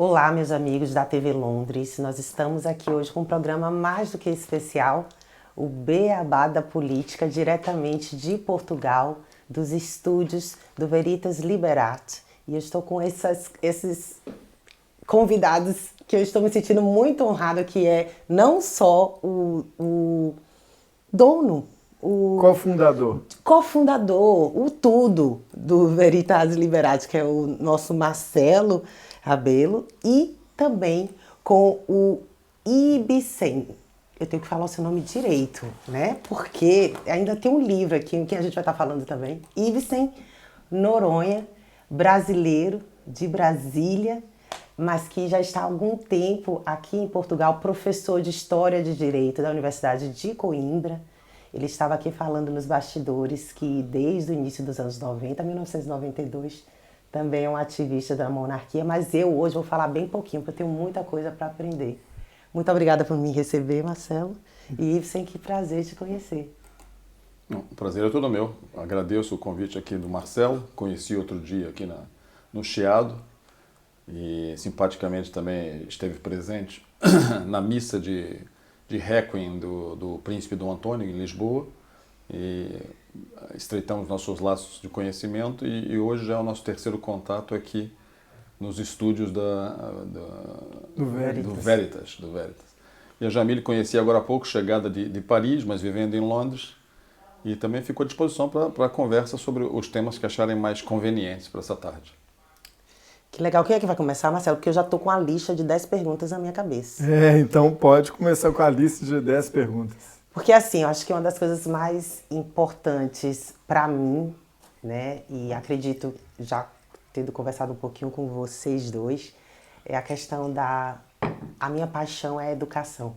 Olá, meus amigos da TV Londres. Nós estamos aqui hoje com um programa mais do que especial, o Beabá da Política, diretamente de Portugal, dos estúdios do Veritas Liberate. E eu estou com esses convidados que eu estou me sentindo muito honrada, que é não só o dono, o cofundador, o tudo do Veritas Liberate, que é o nosso Marcelo Rabelo, e também com o Ibsen. Eu tenho que falar o seu nome direito, né? Porque ainda tem um livro aqui que a gente vai estar falando também. Ibsen Noronha, brasileiro de Brasília, mas que já está há algum tempo aqui em Portugal, professor de História de Direito da Universidade de Coimbra. Ele estava aqui falando nos bastidores que desde o início dos anos 90, 1992, também é um ativista da monarquia, mas eu hoje vou falar bem pouquinho, porque eu tenho muita coisa para aprender. Muito obrigada por me receber, Marcelo. E Ibsen, que prazer te conhecer. O prazer é todo meu. Agradeço o convite aqui do Marcelo. Conheci outro dia aqui no Chiado e simpaticamente também esteve presente na missa de Requiem do Príncipe Dom Antônio, em Lisboa. E estreitamos nossos laços de conhecimento e hoje já é o nosso terceiro contato aqui nos estúdios do Veritas. E a Jamile conheci agora há pouco, chegada de Paris, mas vivendo em Londres, e também ficou à disposição para a conversa sobre os temas que acharem mais convenientes para essa tarde. Que legal. Quem é que vai começar, Marcelo? Porque eu já estou com a lista de 10 perguntas na minha cabeça. Então pode começar com a lista de 10 perguntas. Porque assim, eu acho que uma das coisas mais importantes para mim, né, e acredito já tendo conversado um pouquinho com vocês dois, é a questão a minha paixão é a educação.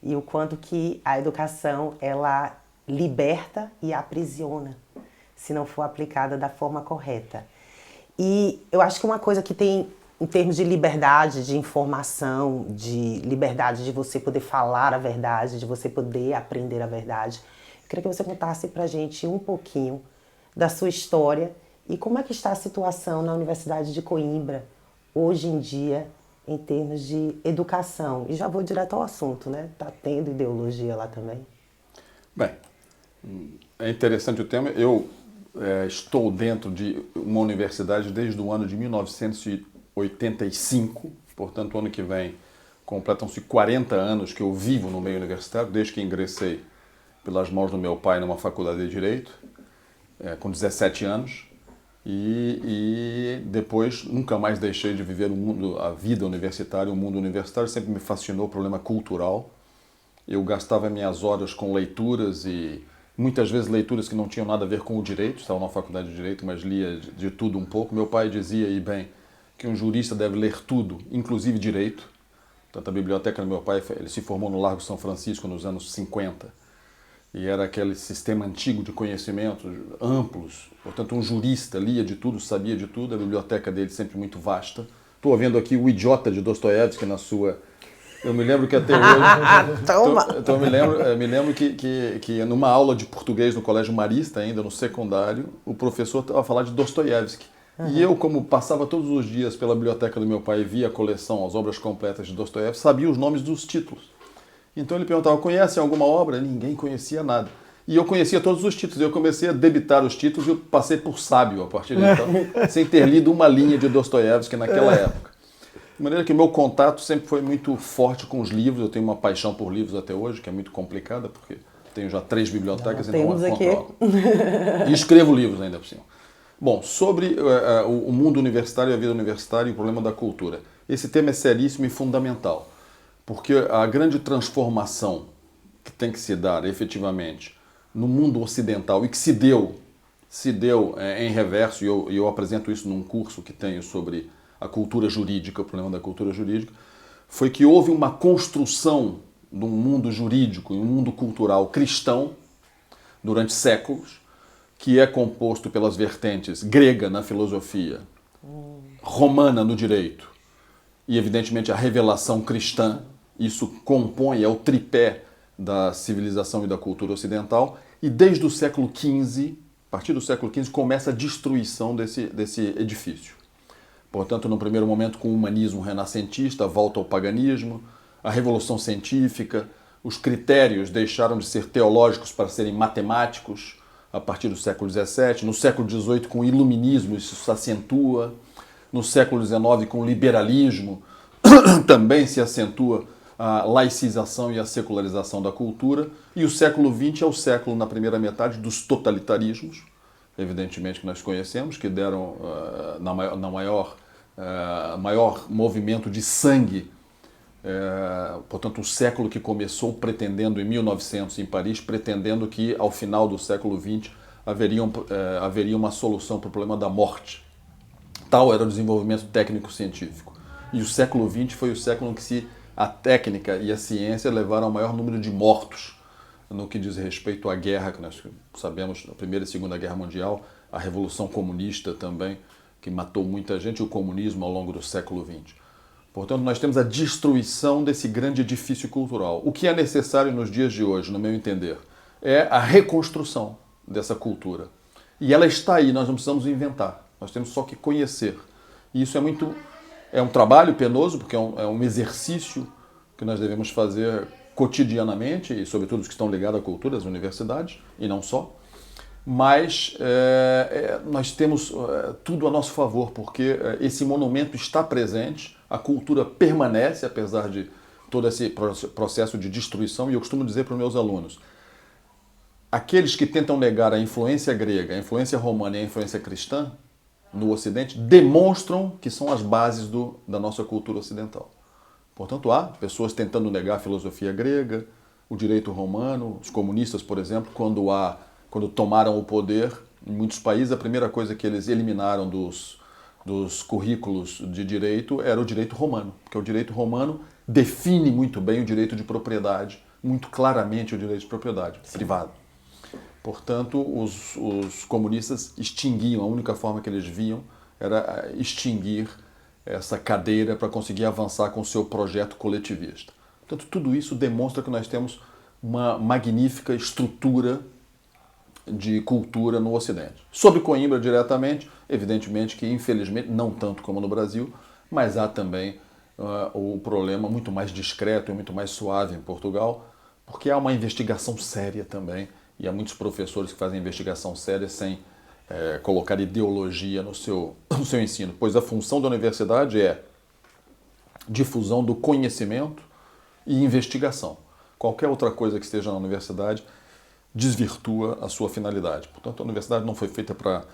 E o quanto que a educação, ela liberta e aprisiona, se não for aplicada da forma correta. E eu acho que uma coisa que tem, em termos de liberdade de informação, de liberdade de você poder falar a verdade, de você poder aprender a verdade, eu queria que você contasse pra gente um pouquinho da sua história e como é que está a situação na Universidade de Coimbra, hoje em dia, em termos de educação. E já vou direto ao assunto, né? Tá tendo ideologia lá também? Bem, é interessante o tema. Eu estou dentro de uma universidade desde o ano de 1985, portanto, o ano que vem completam-se 40 anos que eu vivo no meio universitário, desde que ingressei pelas mãos do meu pai numa faculdade de Direito, com 17 anos, e depois nunca mais deixei de viver a vida universitária, o mundo universitário sempre me fascinou o problema cultural. Eu gastava minhas horas com leituras e muitas vezes leituras que não tinham nada a ver com o direito, estava na faculdade de Direito, mas lia de tudo um pouco. Meu pai dizia, e bem, que um jurista deve ler tudo, inclusive direito. Portanto, a biblioteca do meu pai, ele se formou no Largo São Francisco nos anos 50, e era aquele sistema antigo de conhecimentos amplos. Portanto, um jurista lia de tudo, sabia de tudo, a biblioteca dele sempre muito vasta. Estou vendo aqui O Idiota de Dostoiévski na sua... Eu me lembro que até hoje... Então me lembro que numa aula de português no Colégio Marista, ainda no secundário, o professor estava a falar de Dostoiévski. E eu, como passava todos os dias pela biblioteca do meu pai e via a coleção, as obras completas de Dostoiévski, sabia os nomes dos títulos. Então ele perguntava, conhece alguma obra? Ninguém conhecia nada. E eu conhecia todos os títulos. Eu comecei a debitar os títulos e eu passei por sábio a partir de então, sem ter lido uma linha de Dostoiévski naquela época. De maneira que o meu contato sempre foi muito forte com os livros. Eu tenho uma paixão por livros até hoje, que é muito complicada, porque tenho já 3 bibliotecas e não a controlo. E escrevo livros ainda por cima. Bom, sobre o mundo universitário, a vida universitária e o problema da cultura. Esse tema é seríssimo e fundamental, porque a grande transformação que tem que se dar efetivamente no mundo ocidental e que se deu em reverso, e eu apresento isso num curso que tenho sobre a cultura jurídica, o problema da cultura jurídica, foi que houve uma construção de um mundo jurídico e um mundo cultural cristão durante séculos, que é composto pelas vertentes grega na filosofia, romana no direito e, evidentemente, a revelação cristã. Isso compõe, é o tripé da civilização e da cultura ocidental. E desde o século XV, a partir do século XV, começa a destruição desse edifício. Portanto, no primeiro momento, com o humanismo renascentista, a volta ao paganismo, a revolução científica, os critérios deixaram de ser teológicos para serem matemáticos a partir do século XVII. No século XVIII, com o iluminismo, isso se acentua. No século XIX, com o liberalismo, também se acentua a laicização e a secularização da cultura. E o século XX é o século, na primeira metade, dos totalitarismos, evidentemente que nós conhecemos, que deram maior movimento de sangue. Portanto, o século que começou pretendendo, em 1900, em Paris, pretendendo que, ao final do século XX, haveria uma solução para o problema da morte. Tal era o desenvolvimento técnico-científico. E o século XX foi o século em que a técnica e a ciência levaram ao maior número de mortos no que diz respeito à guerra, que nós sabemos, a Primeira e Segunda Guerra Mundial, a Revolução Comunista também, que matou muita gente, e o comunismo ao longo do século XX. Portanto, nós temos a destruição desse grande edifício cultural. O que é necessário nos dias de hoje, no meu entender, é a reconstrução dessa cultura. E ela está aí, nós não precisamos inventar, nós temos só que conhecer. E isso é um trabalho penoso, porque é um exercício que nós devemos fazer cotidianamente, e sobretudo os que estão ligados à cultura, às universidades, e não só. Mas nós temos tudo a nosso favor, porque esse monumento está presente, a cultura permanece, apesar de todo esse processo de destruição, e eu costumo dizer para os meus alunos, aqueles que tentam negar a influência grega, a influência romana e a influência cristã no Ocidente, demonstram que são as bases da nossa cultura ocidental. Portanto, há pessoas tentando negar a filosofia grega, o direito romano, os comunistas, por exemplo, quando tomaram o poder, em muitos países, a primeira coisa que eles eliminaram dos currículos de direito era o direito romano, porque o direito romano define muito bem o direito de propriedade, muito claramente o direito de propriedade privado. Portanto, os comunistas extinguiam, a única forma que eles viam era extinguir essa cadeira para conseguir avançar com o seu projeto coletivista. Portanto, tudo isso demonstra que nós temos uma magnífica estrutura de cultura no Ocidente. Sobre Coimbra diretamente, evidentemente que infelizmente, não tanto como no Brasil, mas há também o problema muito mais discreto e muito mais suave em Portugal, porque há uma investigação séria também, e há muitos professores que fazem investigação séria sem colocar ideologia no seu ensino, pois a função da universidade é difusão do conhecimento e investigação. Qualquer outra coisa que esteja na universidade desvirtua a sua finalidade. Portanto, a universidade não foi feita para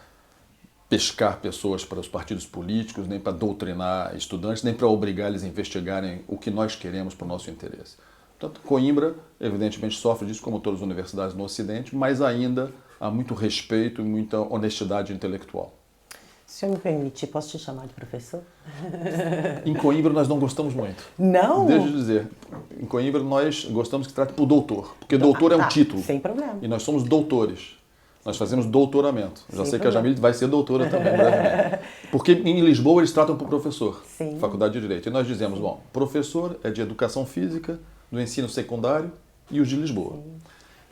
pescar pessoas para os partidos políticos, nem para doutrinar estudantes, nem para obrigar eles a investigarem o que nós queremos para o nosso interesse. Portanto, Coimbra, evidentemente, sofre disso, como todas as universidades no Ocidente, mas ainda há muito respeito e muita honestidade intelectual. Se eu me permitir, posso te chamar de professor? Em Coimbra nós não gostamos muito. Não? Deixa eu dizer, em Coimbra nós gostamos que trate por doutor, porque doutor é um título. Sem problema. E nós somos doutores. Nós fazemos doutoramento. Já sei que a Jamile vai ser doutora também, brevemente. Porque em Lisboa eles tratam por professor, Sim. Faculdade de Direito. E nós dizemos, bom, professor é de educação física, do ensino secundário e os de Lisboa.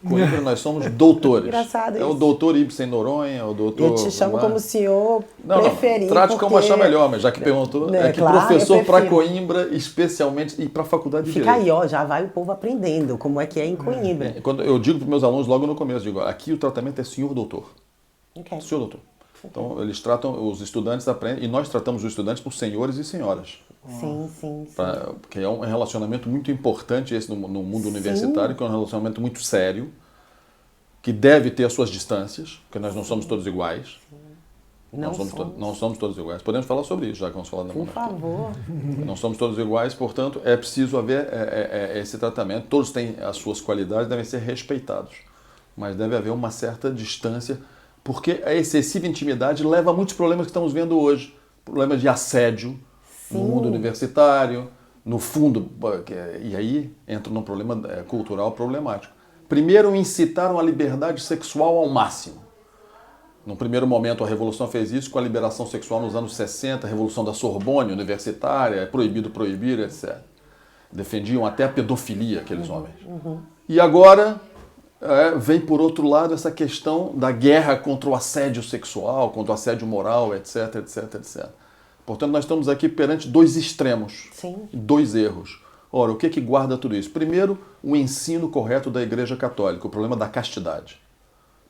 Coimbra nós somos doutores. Engraçado isso. É o doutor Ibsen Noronha, é o doutor... Eu te chamo como o senhor preferir. Trate porque... como achar melhor, mas já que perguntou, é que claro, professor para Coimbra, especialmente, e para a Faculdade de Fica Direito. aí, ó, já vai o povo aprendendo como é que é em Coimbra. Quando eu digo para os meus alunos logo no começo, digo, aqui o tratamento é senhor doutor. Okay. Senhor doutor. Então, eles tratam, os estudantes aprendem, e nós tratamos os estudantes por senhores e senhoras. Sim. Porque é um relacionamento muito importante esse no mundo universitário, que é um relacionamento muito sério, que deve ter as suas distâncias, porque nós não somos todos iguais. Não somos todos iguais. Podemos falar sobre isso, já que vamos falar da monarquia. Por favor. Não somos todos iguais, portanto, é preciso haver esse tratamento. Todos têm as suas qualidades, devem ser respeitados. Mas deve haver uma certa distância, porque a excessiva intimidade leva a muitos problemas que estamos vendo hoje. Problemas de assédio no mundo universitário, no fundo, e aí entra num problema cultural problemático. Primeiro, incitaram a liberdade sexual ao máximo. No primeiro momento, a Revolução fez isso com a liberação sexual nos anos 60, a Revolução da Sorbonne, universitária, é proibido proibir, etc. Defendiam até a pedofilia, aqueles homens. E agora vem, por outro lado, essa questão da guerra contra o assédio sexual, contra o assédio moral, etc. Portanto, nós estamos aqui perante dois extremos, Sim. dois erros. Ora, o que que guarda tudo isso? Primeiro, o ensino correto da Igreja Católica, o problema da castidade.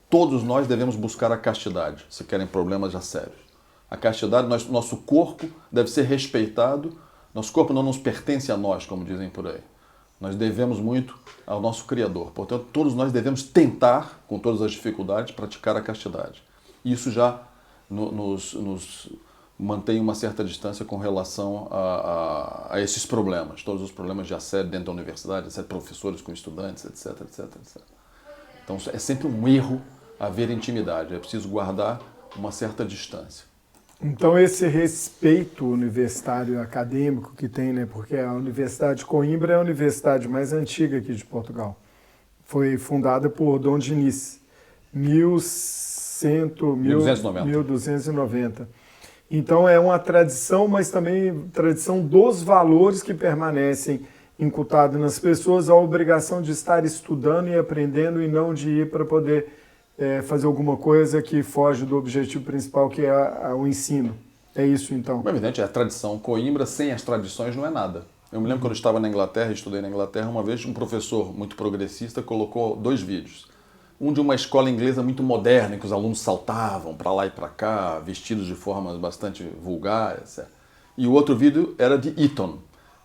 Todos nós devemos buscar a castidade, se querem problemas já sérios. A castidade, nosso corpo deve ser respeitado, nosso corpo não nos pertence a nós, como dizem por aí. Nós devemos muito ao nosso Criador. Portanto, todos nós devemos tentar, com todas as dificuldades, praticar a castidade. Isso já nos mantém uma certa distância com relação a esses problemas, todos os problemas de assédio dentro da universidade, assédio de professores com estudantes, etc, etc, etc. Então é sempre um erro haver intimidade, é preciso guardar uma certa distância. Então esse respeito universitário acadêmico que tem, né? Porque a Universidade de Coimbra é a universidade mais antiga aqui de Portugal. Foi fundada por Dom Dinis, 1290. Então é uma tradição, mas também tradição dos valores que permanecem incutados nas pessoas, a obrigação de estar estudando e aprendendo e não de ir para poder fazer alguma coisa que foge do objetivo principal, que é o ensino. É isso, então? É evidente, é a tradição. Coimbra, sem as tradições, não é nada. Eu me lembro quando eu estava na Inglaterra, estudei na Inglaterra, uma vez um professor muito progressista colocou 2 vídeos. Um de uma escola inglesa muito moderna, em que os alunos saltavam para lá e para cá, vestidos de formas bastante vulgares. E o outro vídeo era de Eton.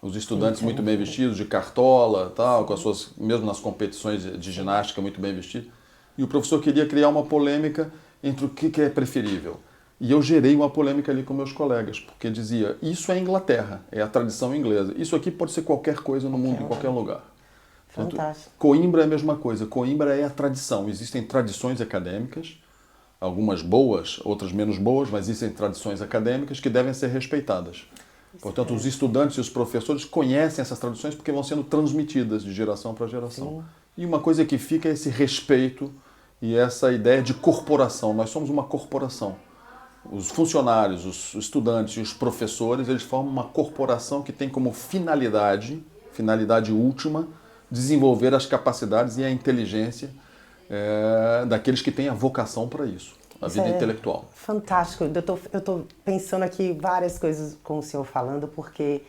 Os estudantes muito bem vestidos, de cartola, tal, com as suas, mesmo nas competições de ginástica, muito bem vestidos. E o professor queria criar uma polêmica entre o que é preferível. E eu gerei uma polêmica ali com meus colegas, porque dizia, isso é Inglaterra, é a tradição inglesa. Isso aqui pode ser qualquer coisa no mundo, em qualquer lugar. Fantástico. Coimbra é a mesma coisa. Coimbra é a tradição. Existem tradições acadêmicas, algumas boas, outras menos boas, mas existem tradições acadêmicas que devem ser respeitadas. Portanto, os estudantes e os professores conhecem essas tradições porque vão sendo transmitidas de geração para geração. Sim. E uma coisa que fica é esse respeito e essa ideia de corporação. Nós somos uma corporação. Os funcionários, os estudantes e os professores, eles formam uma corporação que tem como finalidade última, desenvolver as capacidades e a inteligência daqueles que têm a vocação para isso, a vida intelectual. Fantástico. Eu estou pensando aqui várias coisas com o senhor falando, porque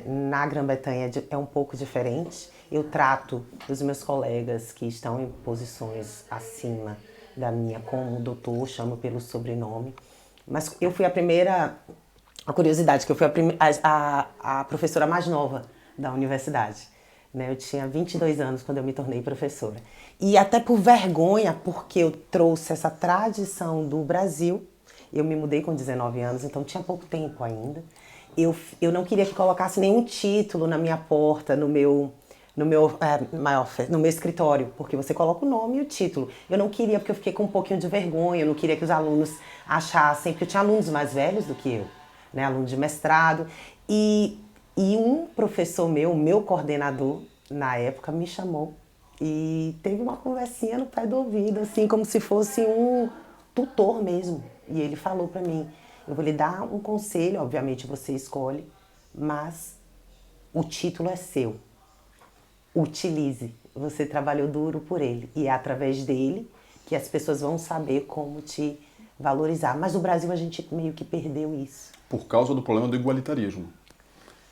na Grã-Bretanha é um pouco diferente. Eu trato os meus colegas que estão em posições acima da minha como doutor, chamo pelo sobrenome. Mas eu fui a curiosidade, que eu fui a professora mais nova da universidade. Eu tinha 22 anos quando eu me tornei professora. E até por vergonha, porque eu trouxe essa tradição do Brasil, eu me mudei com 19 anos, então tinha pouco tempo ainda. Eu não queria que colocasse nenhum título na minha porta, no meu escritório, porque você coloca o nome e o título. Eu não queria, porque eu fiquei com um pouquinho de vergonha, eu não queria que os alunos achassem, porque eu tinha alunos mais velhos do que eu, alunos de mestrado, e um professor meu coordenador, na época, me chamou e teve uma conversinha no pé do ouvido, assim, como se fosse um tutor mesmo. E ele falou para mim, eu vou lhe dar um conselho, obviamente você escolhe, mas o título é seu. Utilize. Você trabalhou duro por ele. E é através dele que as pessoas vão saber como te valorizar. Mas no Brasil a gente meio que perdeu isso. Por causa do problema do igualitarismo.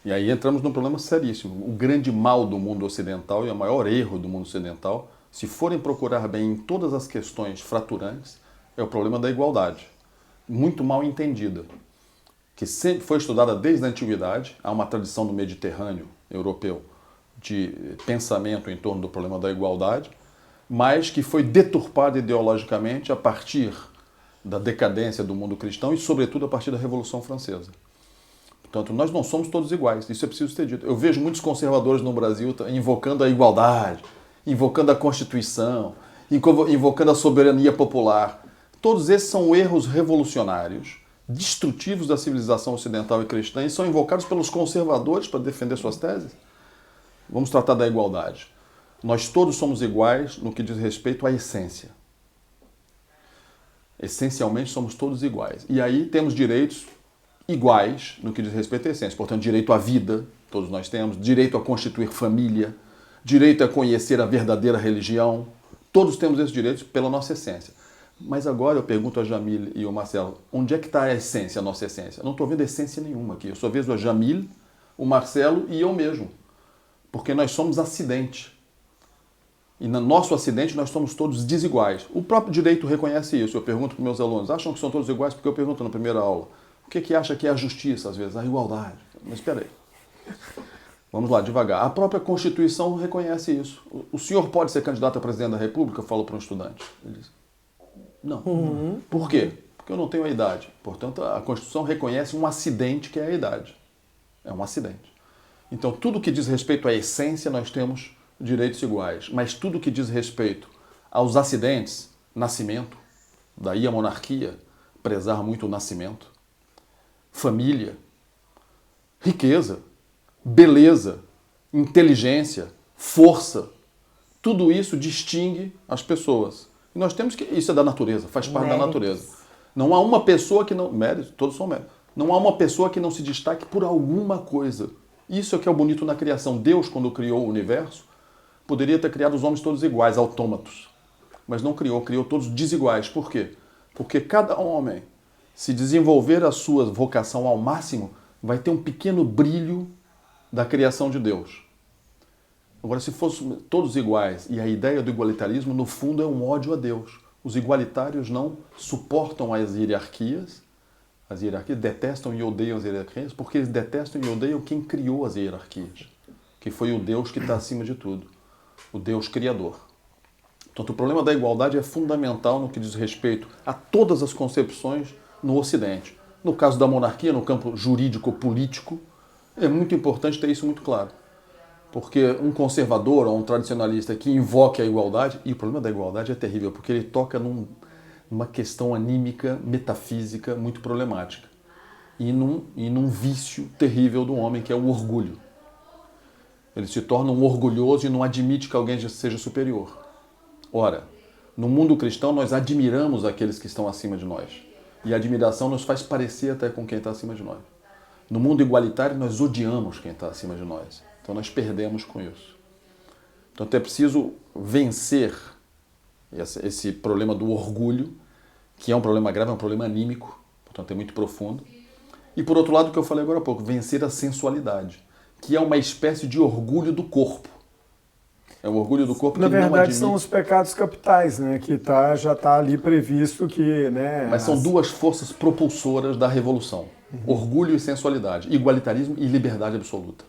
E aí entramos num problema seríssimo. O grande mal do mundo ocidental e o maior erro do mundo ocidental, se forem procurar bem em todas as questões fraturantes, é o problema da igualdade. Muito mal entendida. Que sempre foi estudada desde a antiguidade. Há uma tradição do Mediterrâneo europeu de pensamento em torno do problema da igualdade, mas que foi deturpada ideologicamente a partir da decadência do mundo cristão e, sobretudo, a partir da Revolução Francesa. Portanto, nós não somos todos iguais, isso é preciso ter dito. Eu vejo muitos conservadores no Brasil invocando a igualdade, invocando a Constituição, invocando a soberania popular. Todos esses são erros revolucionários, destrutivos da civilização ocidental e cristã, e são invocados pelos conservadores para defender suas teses. Vamos tratar da igualdade. Nós todos somos iguais no que diz respeito à essência. Essencialmente somos todos iguais. E aí temos direitos iguais no que diz respeito à essência. Portanto, direito à vida, todos nós temos, direito a constituir família, direito a conhecer a verdadeira religião. Todos temos esses direitos pela nossa essência. Mas agora eu pergunto a Jamil e o Marcelo, onde é que está a essência, a nossa essência? Eu não estou vendo essência nenhuma aqui. Eu só vejo a Jamil, o Marcelo e eu mesmo. Porque nós somos acidente. E no nosso acidente nós somos todos desiguais. O próprio direito reconhece isso. Eu pergunto para meus alunos, acham que são todos iguais? Porque eu pergunto na primeira aula, o que acha que é a justiça, às vezes? A igualdade. Mas espera aí. Vamos lá, devagar. A própria Constituição reconhece isso. O senhor pode ser candidato a presidente da República? Eu falo para um estudante. Ele diz, não. Por quê? Porque eu não tenho a idade. Portanto, a Constituição reconhece um acidente que é a idade. É um acidente. Então, tudo que diz respeito à essência, nós temos direitos iguais. Mas tudo que diz respeito aos acidentes, nascimento, daí a monarquia, prezar muito o nascimento, família, riqueza, beleza, inteligência, força, tudo isso distingue as pessoas. E nós temos que... Isso é da natureza, faz parte da natureza. Não há uma pessoa que não... Méritos, todos são méritos. Não há uma pessoa que não se destaque por alguma coisa. Isso é que é o bonito na criação. Deus, quando criou o universo, poderia ter criado os homens todos iguais, autômatos. Mas não criou, criou todos desiguais. Por quê? Porque cada homem, se desenvolver a sua vocação ao máximo, vai ter um pequeno brilho da criação de Deus. Agora, se fossem todos iguais, e a ideia do igualitarismo, no fundo, é um ódio a Deus. Os igualitários não suportam as hierarquias detestam e odeiam as hierarquias, porque eles detestam e odeiam quem criou as hierarquias, que foi o Deus que está acima de tudo, o Deus criador. Portanto, o problema da igualdade é fundamental no que diz respeito a todas as concepções no Ocidente. No caso da monarquia, no campo jurídico-político, é muito importante ter isso muito claro. Porque um conservador ou um tradicionalista que invoque a igualdade, e o problema da igualdade é terrível, porque ele toca numa questão anímica, metafísica, muito problemática. E num vício terrível do homem, que é o orgulho. Ele se torna um orgulhoso e não admite que alguém seja superior. Ora, no mundo cristão nós admiramos aqueles que estão acima de nós. E a admiração nos faz parecer até com quem está acima de nós. No mundo igualitário nós odiamos quem está acima de nós. Então nós perdemos com isso. Então é preciso vencer esse problema do orgulho, que é um problema grave, é um problema anímico, portanto é muito profundo. E por outro lado, o que eu falei agora há pouco, vencer a sensualidade, que é uma espécie de orgulho do corpo. É o orgulho do corpo que não admite. Na verdade, são os pecados capitais, né? Que já está ali previsto que... Né, mas são duas forças propulsoras da revolução. Orgulho e sensualidade. Igualitarismo e liberdade absoluta.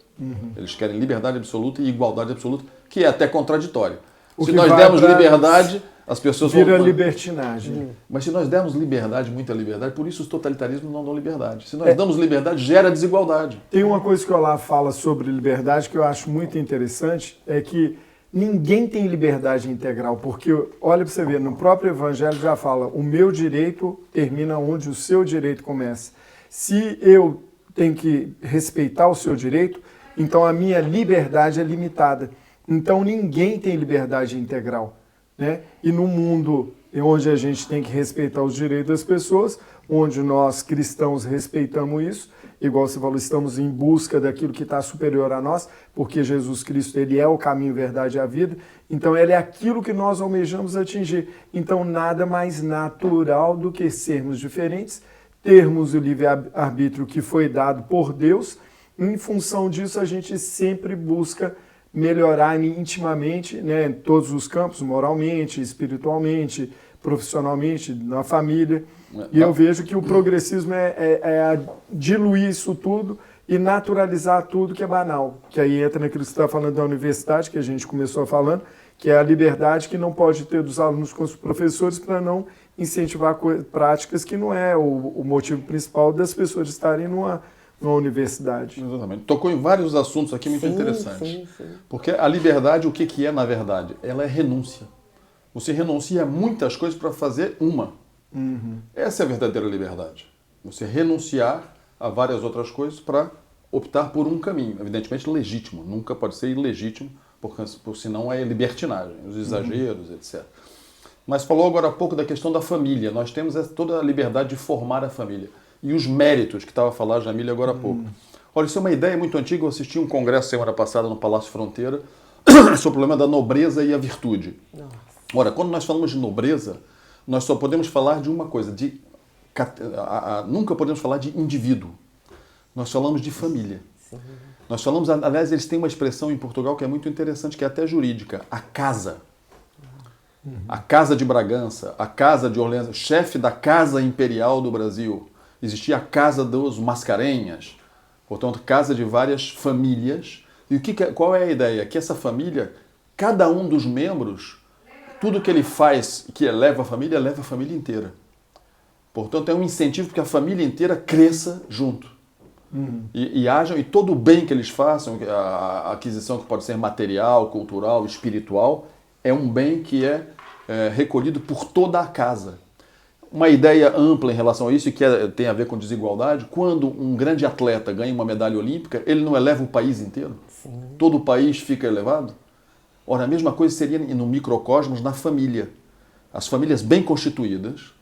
Eles querem liberdade absoluta e igualdade absoluta, que é até contraditório. Se nós dermos liberdade, as pessoas vão... Vira libertinagem. Mas se nós dermos liberdade, muita liberdade, por isso os totalitarismos não dão liberdade. Se nós damos liberdade, gera desigualdade. Tem uma coisa que o Olavo fala sobre liberdade que eu acho muito interessante, é que ninguém tem liberdade integral, porque, olha para você ver, no próprio Evangelho já fala, o meu direito termina onde o seu direito começa. Se eu tenho que respeitar o seu direito, então a minha liberdade é limitada. Então ninguém tem liberdade integral, né? E no mundo onde a gente tem que respeitar os direitos das pessoas, onde nós cristãos respeitamos isso, igual você falou, estamos em busca daquilo que está superior a nós, porque Jesus Cristo, ele é o caminho, verdade e a vida, então ele é aquilo que nós almejamos atingir. Então nada mais natural do que sermos diferentes, termos o livre-arbítrio que foi dado por Deus. Em função disso, a gente sempre busca melhorar intimamente, né, em todos os campos, moralmente, espiritualmente, profissionalmente, na família. E eu vejo que o progressismo é diluir isso tudo e naturalizar tudo que é banal. Que aí entra naquilo que você está falando da universidade, que a gente começou falando, que é a liberdade que não pode ter dos alunos com os professores para não incentivar práticas que não é o motivo principal das pessoas estarem numa universidade. Exatamente. Tocou em vários assuntos aqui muito interessantes. Sim. Porque a liberdade, o que é na verdade? Ela é renúncia. Você renuncia a muitas coisas para fazer uma. Essa é a verdadeira liberdade. Você renunciar a várias outras coisas para optar por um caminho. Evidentemente legítimo. Nunca pode ser ilegítimo, porque senão é libertinagem, os exageros, etc. Mas falou agora há pouco da questão da família. Nós temos toda a liberdade de formar a família. E os méritos que estava a falar a Jamília agora há pouco. Olha, isso é uma ideia muito antiga. Eu assisti um congresso semana passada no Palácio Fronteira sobre o problema da nobreza e a virtude. Ora, quando nós falamos de nobreza, Nós só podemos falar de uma coisa, nunca podemos falar de indivíduo. Nós falamos de família. Sim. Nós falamos, aliás, eles têm uma expressão em Portugal que é muito interessante, que é até jurídica, a casa. A Casa de Bragança, a Casa de Orleans, chefe da Casa Imperial do Brasil. Existia a Casa dos Mascarenhas, portanto, casa de várias famílias. E qual é a ideia? Que essa família, cada um dos membros, tudo que ele faz que eleva a família inteira. Portanto, é um incentivo para que a família inteira cresça junto. E ajam, e todo o bem que eles façam, a aquisição que pode ser material, cultural, espiritual, é um bem que é recolhido por toda a casa. Uma ideia ampla em relação a isso, e que tem a ver com desigualdade, quando um grande atleta ganha uma medalha olímpica, ele não eleva o país inteiro? Sim. Todo o país fica elevado? Ora, a mesma coisa seria no microcosmos, na família. As famílias bem constituídas,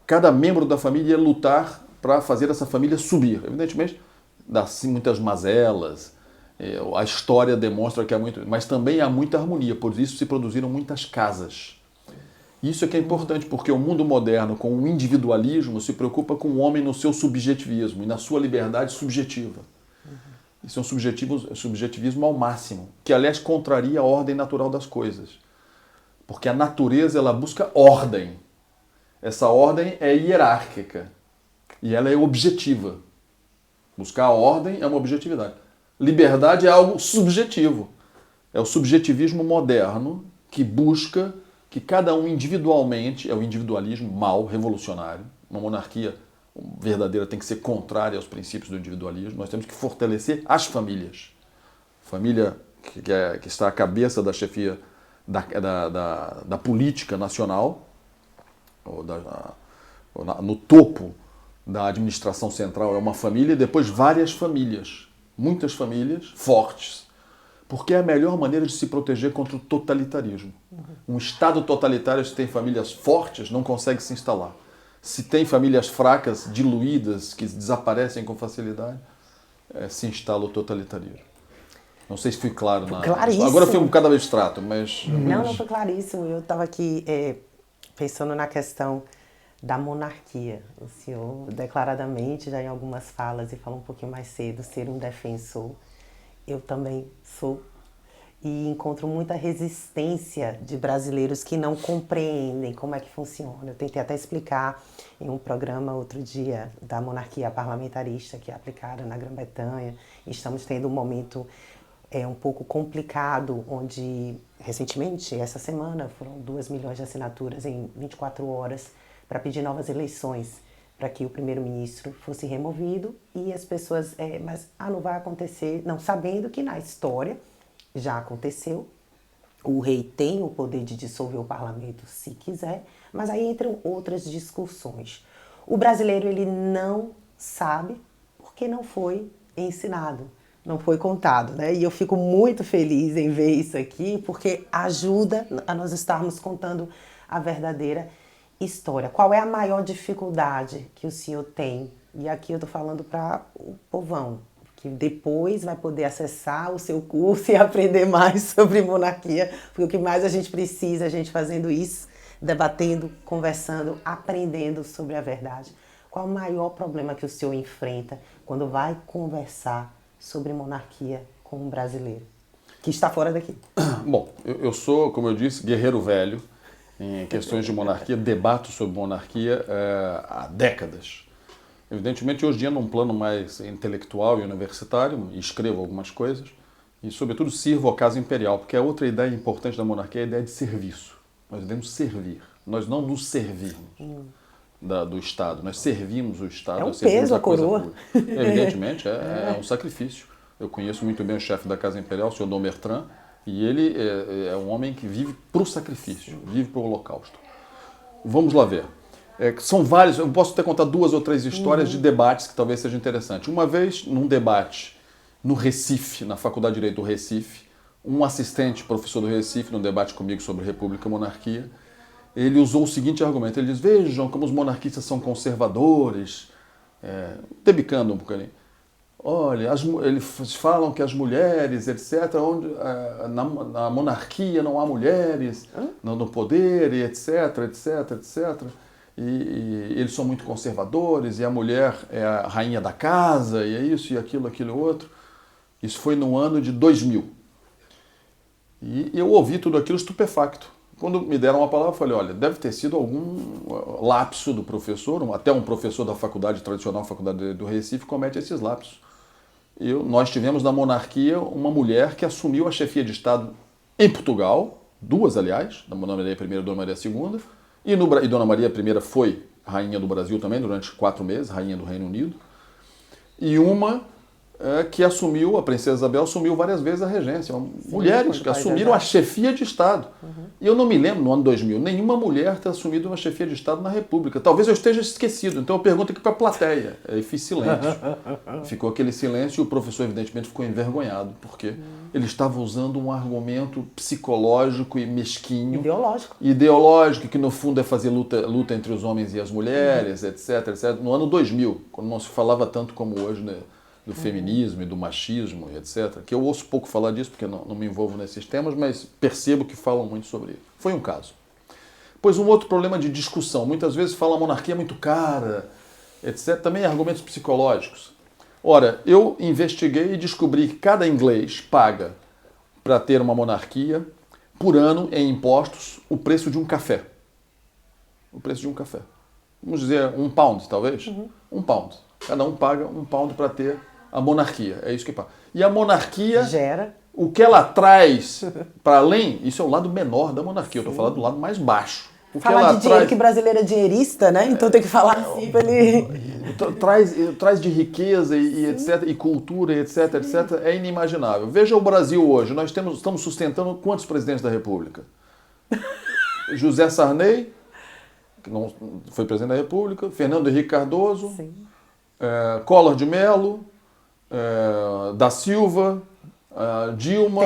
cada membro da família ia lutar para fazer essa família subir. Evidentemente, dá sim muitas mazelas, a história demonstra que há muito, mas também há muita harmonia, por isso se produziram muitas casas. Isso é que é importante, porque o mundo moderno, com o individualismo, se preocupa com o homem no seu subjetivismo e na sua liberdade subjetiva. Isso é um subjetivismo ao máximo, que, aliás, contraria a ordem natural das coisas. Porque a natureza, ela busca ordem. Essa ordem é hierárquica e ela é objetiva. Buscar a ordem é uma objetividade. Liberdade é algo subjetivo. É o subjetivismo moderno que busca que cada um individualmente, é o individualismo mau, revolucionário. Uma monarquia verdadeira tem que ser contrária aos princípios do individualismo. Nós temos que fortalecer as famílias. Família que está à cabeça da chefia da política nacional, ou no topo da administração central é uma família, e depois várias famílias, muitas famílias fortes, porque é a melhor maneira de se proteger contra o totalitarismo. Um Estado totalitário, se tem famílias fortes, não consegue se instalar. Se tem famílias fracas, diluídas, que desaparecem com facilidade, se instala o totalitarismo. Não sei se fui claro. Claríssimo. Agora foi um bocado abstrato, mas... Não foi claríssimo. Eu estava aqui pensando na questão da monarquia. O senhor, declaradamente, já em algumas falas, e falou um pouquinho mais cedo, ser um defensor. Eu também sou. E encontro muita resistência de brasileiros que não compreendem como é que funciona. Eu tentei até explicar em um programa outro dia da monarquia parlamentarista que é aplicada na Grã-Bretanha. Estamos tendo um momento um pouco complicado, onde recentemente, essa semana, foram 2 milhões de assinaturas em 24 horas para pedir novas eleições, para que o primeiro-ministro fosse removido e as pessoas, mas não vai acontecer, não, sabendo que na história já aconteceu, o rei tem o poder de dissolver o parlamento se quiser, mas aí entram outras discussões. O brasileiro, ele não sabe porque não foi ensinado, não foi contado, né? E eu fico muito feliz em ver isso aqui, porque ajuda a nós estarmos contando a verdadeira história. Qual é a maior dificuldade que o senhor tem? E aqui eu estou falando para o povão, que depois vai poder acessar o seu curso e aprender mais sobre monarquia, porque o que mais a gente precisa, a gente fazendo isso, debatendo, conversando, aprendendo sobre a verdade. Qual o maior problema que o senhor enfrenta quando vai conversar sobre monarquia com um brasileiro que está fora daqui? Bom, eu sou, como eu disse, guerreiro velho em questões de monarquia, debato sobre monarquia há décadas. Evidentemente, hoje em dia, num plano mais intelectual e universitário, escrevo algumas coisas e, sobretudo, sirvo à Casa Imperial, porque a outra ideia importante da monarquia é a ideia de serviço. Nós devemos servir, nós não nos servirmos do Estado, nós servimos o Estado. É um peso a coroa. Evidentemente, é um sacrifício. Eu conheço muito bem o chefe da Casa Imperial, o senhor Dom Bertrand, e ele é um homem que vive para o sacrifício, vive para o holocausto. Vamos lá ver. São vários, eu posso até contar 2 ou 3 histórias de debates que talvez seja interessante. Uma vez, num debate no Recife, na Faculdade de Direito do Recife, um assistente professor do Recife, num debate comigo sobre República e Monarquia, ele usou o seguinte argumento, ele diz, vejam como os monarquistas são conservadores, debicando um bocadinho. olha, eles falam que as mulheres, etc., na monarquia não há mulheres no poder, e etc, etc, etc. E eles são muito conservadores, e a mulher é a rainha da casa, e é isso, e aquilo outro. Isso foi no ano de 2000. E eu ouvi tudo aquilo estupefacto. Quando me deram a palavra, eu falei, olha, deve ter sido algum lapso do professor, até um professor da faculdade tradicional, Faculdade do Recife, comete esses lapsos. Nós tivemos na monarquia uma mulher que assumiu a chefia de Estado em Portugal, duas, aliás, Dona Maria I e Dona Maria II, e Dona Maria I foi rainha do Brasil também durante 4 meses, rainha do Reino Unido, e uma que assumiu, a princesa Isabel assumiu várias vezes a regência. Mulheres que assumiram a chefia de Estado. E eu não me lembro, no ano 2000, nenhuma mulher ter assumido uma chefia de Estado na República. Talvez eu esteja esquecido, então eu pergunto aqui para a plateia. Aí fiz silêncio. Ficou aquele silêncio e o professor, evidentemente, ficou envergonhado, porque ele estava usando um argumento psicológico e mesquinho. Ideológico, que no fundo é fazer luta entre os homens e as mulheres, etc, etc. No ano 2000, quando não se falava tanto como hoje, né, do feminismo e do machismo, etc. Que eu ouço pouco falar disso, porque não me envolvo nesses temas, mas percebo que falam muito sobre isso. Foi um caso. Pois um outro problema de discussão. Muitas vezes falam a monarquia é muito cara, etc. Também argumentos psicológicos. Ora, eu investiguei e descobri que cada inglês paga, para ter uma monarquia, por ano em impostos, o preço de um café. O preço de um café. Vamos dizer, £1, talvez? £1. Cada um paga £1 para ter a monarquia. É isso que paga. E a monarquia, o que ela traz para além, isso é o lado menor da monarquia. Eu estou falando do lado mais baixo. Falar de dinheiro, que brasileiro é dinheirista, né? Então tem que falar assim para ele... Traz de riqueza e etc, e cultura, e etc, etc, é inimaginável. Veja o Brasil hoje. Nós estamos sustentando quantos presidentes da República? José Sarney, que não foi presidente da República, Fernando Henrique Cardoso, Collor de Mello, da Silva, Dilma,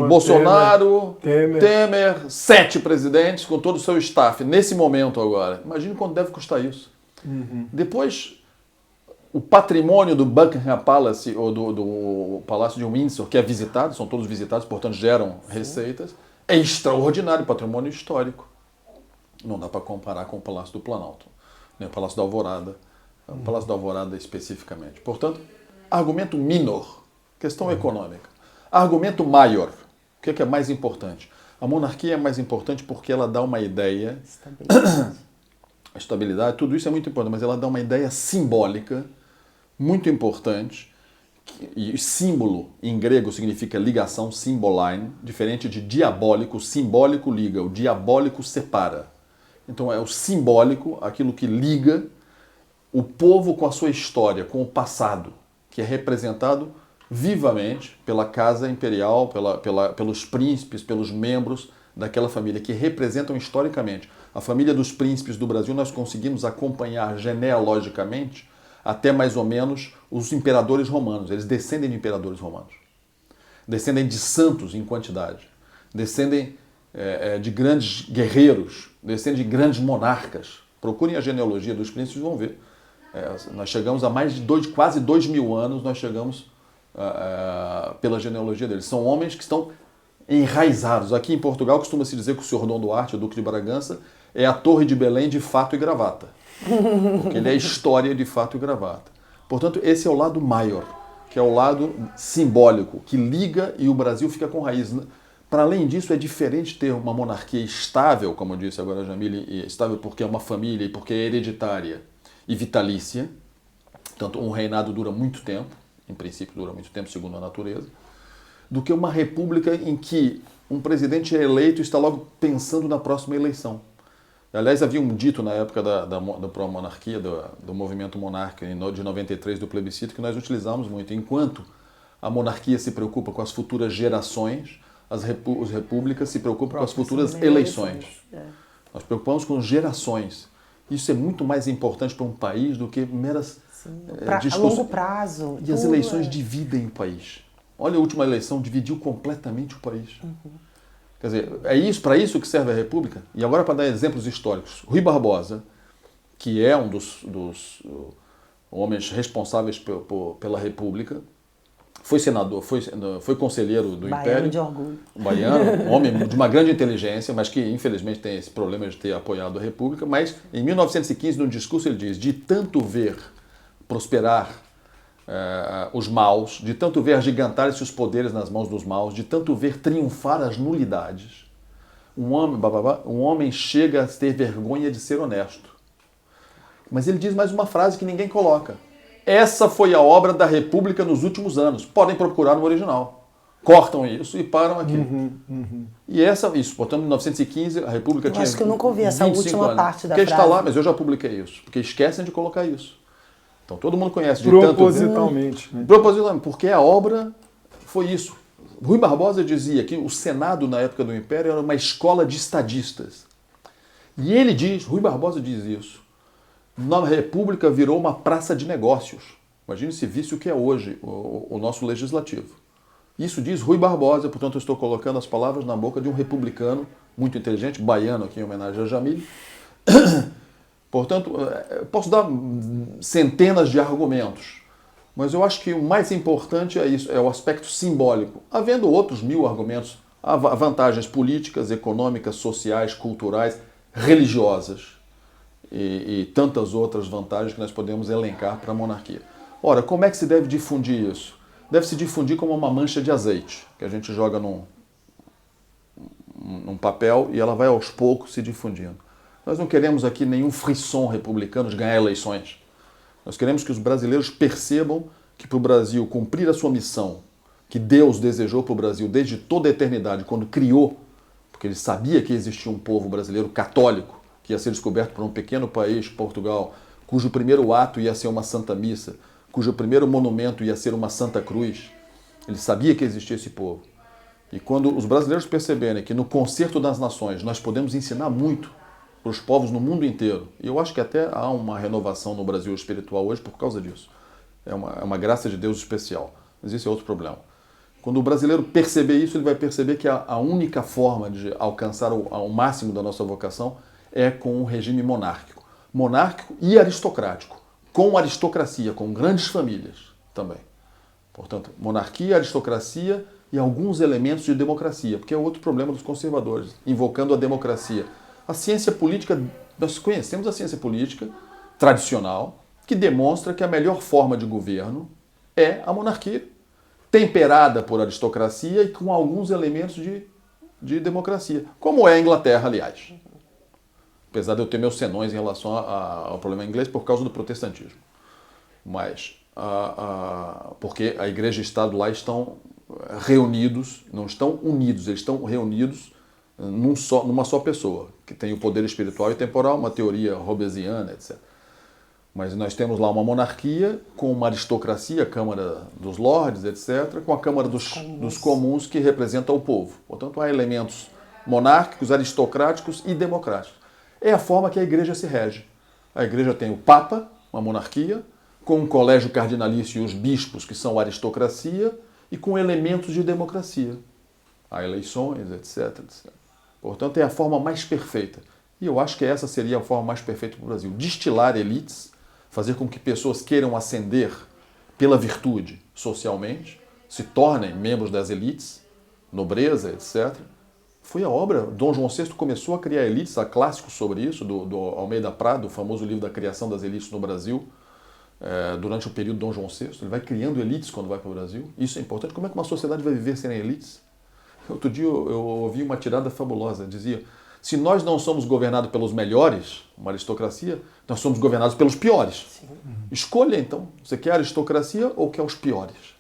Bolsonaro, Temer, 7 presidentes com todo o seu staff, nesse momento agora. Imagine quanto deve custar isso. Depois, o patrimônio do Buckingham Palace, ou do Palácio de Windsor, que é visitado, são todos visitados, portanto geram receitas, é extraordinário, patrimônio histórico. Não dá para comparar com o Palácio do Planalto, né? O Palácio da Alvorada, o Palácio da Alvorada especificamente. Portanto, argumento minor, questão econômica. Argumento maior, o que é mais importante? A monarquia é mais importante porque ela dá uma ideia... Estabilidade, tudo isso é muito importante, mas ela dá uma ideia simbólica muito importante. E símbolo, em grego, significa ligação, symboline, diferente de diabólico. O simbólico liga, o diabólico separa. Então é o simbólico, aquilo que liga o povo com a sua história, com o passado, que é representado vivamente pela casa imperial, pelos príncipes, pelos membros daquela família, que representam historicamente. A família dos príncipes do Brasil nós conseguimos acompanhar genealogicamente até mais ou menos os imperadores romanos. Eles descendem de imperadores romanos. Descendem de santos em quantidade. Descendem de grandes guerreiros. Descendem de grandes monarcas. Procurem a genealogia dos príncipes e vão ver. Nós chegamos a mais de quase 2000 anos, nós chegamos pela genealogia deles. São homens que estão enraizados. Aqui em Portugal costuma-se dizer que o senhor Dom Duarte, o Duque de Bragança, é a Torre de Belém de fato e gravata. Porque ele é história de fato e gravata. Portanto, esse é o lado maior, que é o lado simbólico, que liga e o Brasil fica com raiz. Para além disso, é diferente ter uma monarquia estável, como disse agora a Jamile, estável porque é uma família e porque é hereditária e vitalícia. Portanto, um reinado dura muito tempo, em princípio dura muito tempo, segundo a natureza, do que uma república em que um presidente é eleito e está logo pensando na próxima eleição. Aliás, havia um dito na época da pró-monarquia, do movimento monárquico de 93, do plebiscito, que nós utilizamos muito. Enquanto a monarquia se preocupa com as futuras gerações, as repúblicas se preocupam com as futuras eleições. Nós preocupamos com gerações. Isso é muito mais importante para um país do que meras discussões. A longo prazo. E as eleições dividem o país. Olha, a última eleição dividiu completamente o país. Quer dizer, é para isso que serve a República. E agora, para dar exemplos históricos, Rui Barbosa, que é um dos homens responsáveis pela República, foi senador, foi conselheiro do Baiano Império. de orgulho. Baiano, um homem de uma grande inteligência, mas que infelizmente tem esse problema de ter apoiado a República. Mas em 1915, num discurso, ele diz: de tanto ver prosperar os maus, de tanto ver agigantar-se os poderes nas mãos dos maus, de tanto ver triunfar as nulidades, um homem chega a ter vergonha de ser honesto. Mas ele diz mais uma frase que ninguém coloca. Essa foi a obra da República nos últimos anos. Podem procurar no original. Cortam isso e param aqui. E isso, portanto, em 1915, a República tinha. Acho que eu nunca ouvi essa 25 última anos. parte da Porque frase. está lá, mas eu já publiquei isso. Porque esquecem de colocar isso. Então todo mundo conhece. Propositalmente. Né? Propositalmente, porque a obra foi isso. Rui Barbosa dizia que o Senado, na época do Império, era uma escola de estadistas. E ele diz, Rui Barbosa diz isso, na República virou uma praça de negócios. Imagine se visse o que é hoje o nosso legislativo. Isso diz Rui Barbosa, portanto eu estou colocando as palavras na boca de um republicano muito inteligente, baiano aqui em homenagem a Jamil. Portanto, posso dar centenas de argumentos, mas eu acho que o mais importante é isso, é o aspecto simbólico. Havendo outros 1000 argumentos, há vantagens políticas, econômicas, sociais, culturais, religiosas e tantas outras vantagens que nós podemos elencar para a monarquia. Ora, como é que se deve difundir isso? Deve se difundir como uma mancha de azeite, que a gente joga num papel e ela vai aos poucos se difundindo. Nós não queremos aqui nenhum frisson republicano de ganhar eleições. Nós queremos que os brasileiros percebam que para o Brasil cumprir a sua missão, que Deus desejou para o Brasil desde toda a eternidade, quando criou, porque ele sabia que existia um povo brasileiro católico, que ia ser descoberto por um pequeno país, Portugal, cujo primeiro ato ia ser uma Santa Missa, cujo primeiro monumento ia ser uma Santa Cruz. Ele sabia que existia esse povo. E quando os brasileiros perceberem que no concerto das nações nós podemos ensinar muito para os povos no mundo inteiro, e eu acho que até há uma renovação no Brasil espiritual hoje por causa disso. É uma graça de Deus especial. Mas esse é outro problema. Quando o brasileiro perceber isso, ele vai perceber que a única forma de alcançar o máximo da nossa vocação é com um regime monárquico. Monárquico e aristocrático. Com aristocracia, com grandes famílias também. Portanto, monarquia, aristocracia e alguns elementos de democracia, porque é outro problema dos conservadores, invocando a democracia. A ciência política, nós conhecemos a ciência política tradicional, que demonstra que a melhor forma de governo é a monarquia, temperada por aristocracia e com alguns elementos de democracia, como é a Inglaterra, aliás. Apesar de eu ter meus senões em relação ao problema inglês por causa do protestantismo. Mas, porque a igreja e o Estado lá estão reunidos, não estão unidos, eles estão reunidos numa só pessoa, que tem o poder espiritual e temporal, uma teoria hobbesiana, etc. Mas nós temos lá uma monarquia com uma aristocracia, a Câmara dos Lordes, etc., com a Câmara dos Comuns, que representa o povo. Portanto, há elementos monárquicos, aristocráticos e democráticos. É a forma que a igreja se rege. A igreja tem o Papa, uma monarquia, com um colégio cardinalício e os bispos, que são a aristocracia, e com elementos de democracia. Há eleições, etc, etc. Portanto, é a forma mais perfeita. E eu acho que essa seria a forma mais perfeita para o Brasil. Destilar elites, fazer com que pessoas queiram ascender pela virtude socialmente, se tornem membros das elites, nobreza, etc. Foi a obra. Dom João VI começou a criar elites, há clássicos sobre isso, do Almeida Prado, o famoso livro da criação das elites no Brasil, durante o período de Dom João VI. Ele vai criando elites quando vai para o Brasil. Isso é importante. Como é que uma sociedade vai viver sem elites? Outro dia eu ouvi uma tirada fabulosa, dizia: se nós não somos governados pelos melhores, uma aristocracia, nós somos governados pelos piores. Sim. Escolha então, você quer a aristocracia ou quer os piores?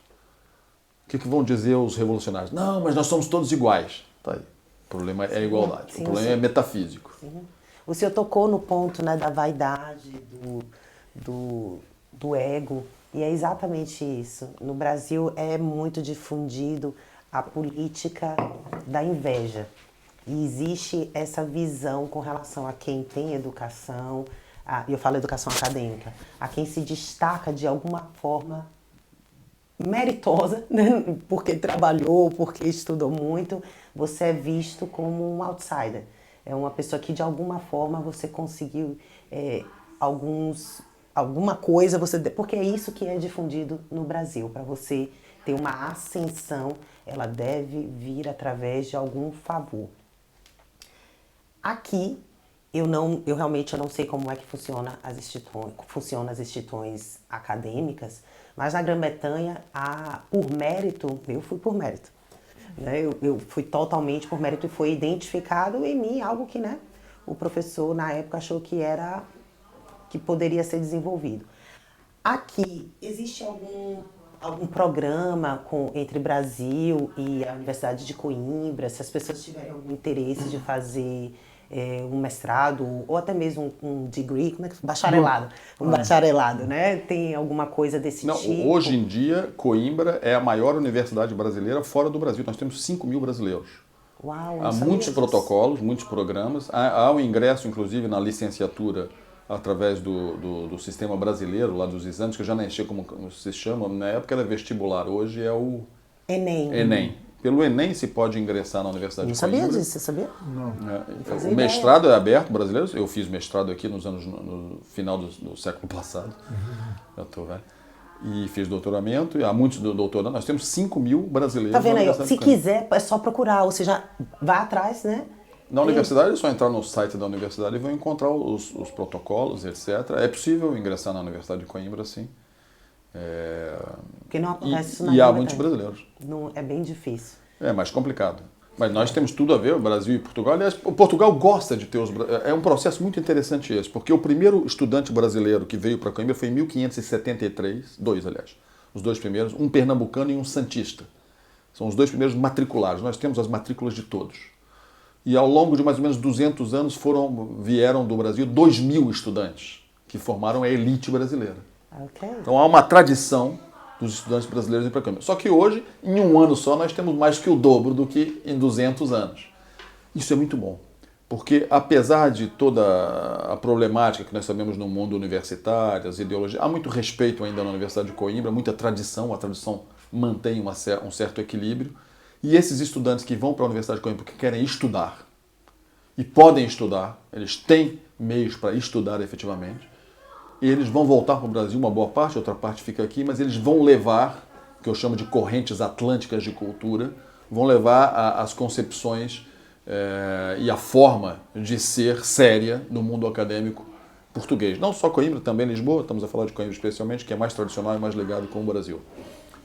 O que vão dizer os revolucionários? Não, mas nós somos todos iguais. Tá aí. O problema é a igualdade, sim, o problema é metafísico. Sim. O senhor tocou no ponto, né, da vaidade, do ego, e é exatamente isso. No Brasil é muito difundido a política da inveja. E existe essa visão com relação a quem tem educação, eu falo educação acadêmica, a quem se destaca de alguma forma meritosa, né? Porque trabalhou, porque estudou muito, você é visto como um outsider. É uma pessoa que de alguma forma você conseguiu alguns alguma coisa, porque é isso que é difundido no Brasil. Para você ter uma ascensão, ela deve vir através de algum favor. Aqui, eu realmente não sei como é que funcionam as instituições acadêmicas, mas na Grã-Bretanha, por mérito, eu fui por mérito. Né? Eu fui totalmente por mérito e foi identificado em mim algo que, né, o professor na época achou que poderia ser desenvolvido. Aqui, existe algum programa entre Brasil e a Universidade de Coimbra, se as pessoas tiverem algum interesse de fazer um mestrado ou até mesmo um degree, como é que bacharelado, bacharelado, né? Tem alguma coisa desse tipo? Hoje em dia, Coimbra é a maior universidade brasileira fora do Brasil. Nós temos 5 mil brasileiros. Uau, Há muitos protocolos, muitos programas. Há o ingresso, inclusive, na licenciatura através do sistema brasileiro, lá dos exames, que eu já nem sei como se chama. Na época era vestibular, hoje é o Enem. Pelo Enem se pode ingressar na Universidade de Coimbra. Não sabia disso, você sabia? Não. O mestrado é aberto brasileiro. Eu fiz mestrado aqui no final do século passado. Eu tô velho. E fiz doutoramento, e há muitos doutorandos. Nós temos 5 mil brasileiros. Tá vendo aí? Se quiser, é só procurar, ou seja, vá atrás, né? Na universidade é só entrar no site da universidade e vão encontrar os protocolos, etc. É possível ingressar na Universidade de Coimbra, sim. Porque não acontece isso na E há muitos brasileiros. Não, é bem difícil. É mais complicado. Mas nós temos tudo a ver, o Brasil e Portugal. Aliás, o Portugal gosta de ter os... É um processo muito interessante esse, porque o primeiro estudante brasileiro que veio para Coimbra foi em 1573, aliás. Os dois primeiros, um pernambucano e um santista. São os dois primeiros matriculados. Nós temos as matrículas de todos. E ao longo de mais ou menos 200 anos vieram do Brasil 2.000 estudantes, que formaram a elite brasileira. Okay. Então há uma tradição dos estudantes brasileiros ir para Coimbra. Só que hoje, em um ano só, nós temos mais que o dobro do que em 200 anos. Isso é muito bom, porque apesar de toda a problemática que nós sabemos no mundo universitário, as ideologias, há muito respeito ainda na Universidade de Coimbra, muita tradição, a tradição mantém um certo equilíbrio. E esses estudantes que vão para a Universidade de Coimbra porque querem estudar, e podem estudar, eles têm meios para estudar efetivamente, eles vão voltar para o Brasil, uma boa parte, outra parte fica aqui, mas eles vão levar, o que eu chamo de correntes atlânticas de cultura, vão levar as concepções e a forma de ser séria no mundo acadêmico português. Não só Coimbra, também Lisboa, estamos a falar de Coimbra especialmente, que é mais tradicional e mais ligado com o Brasil.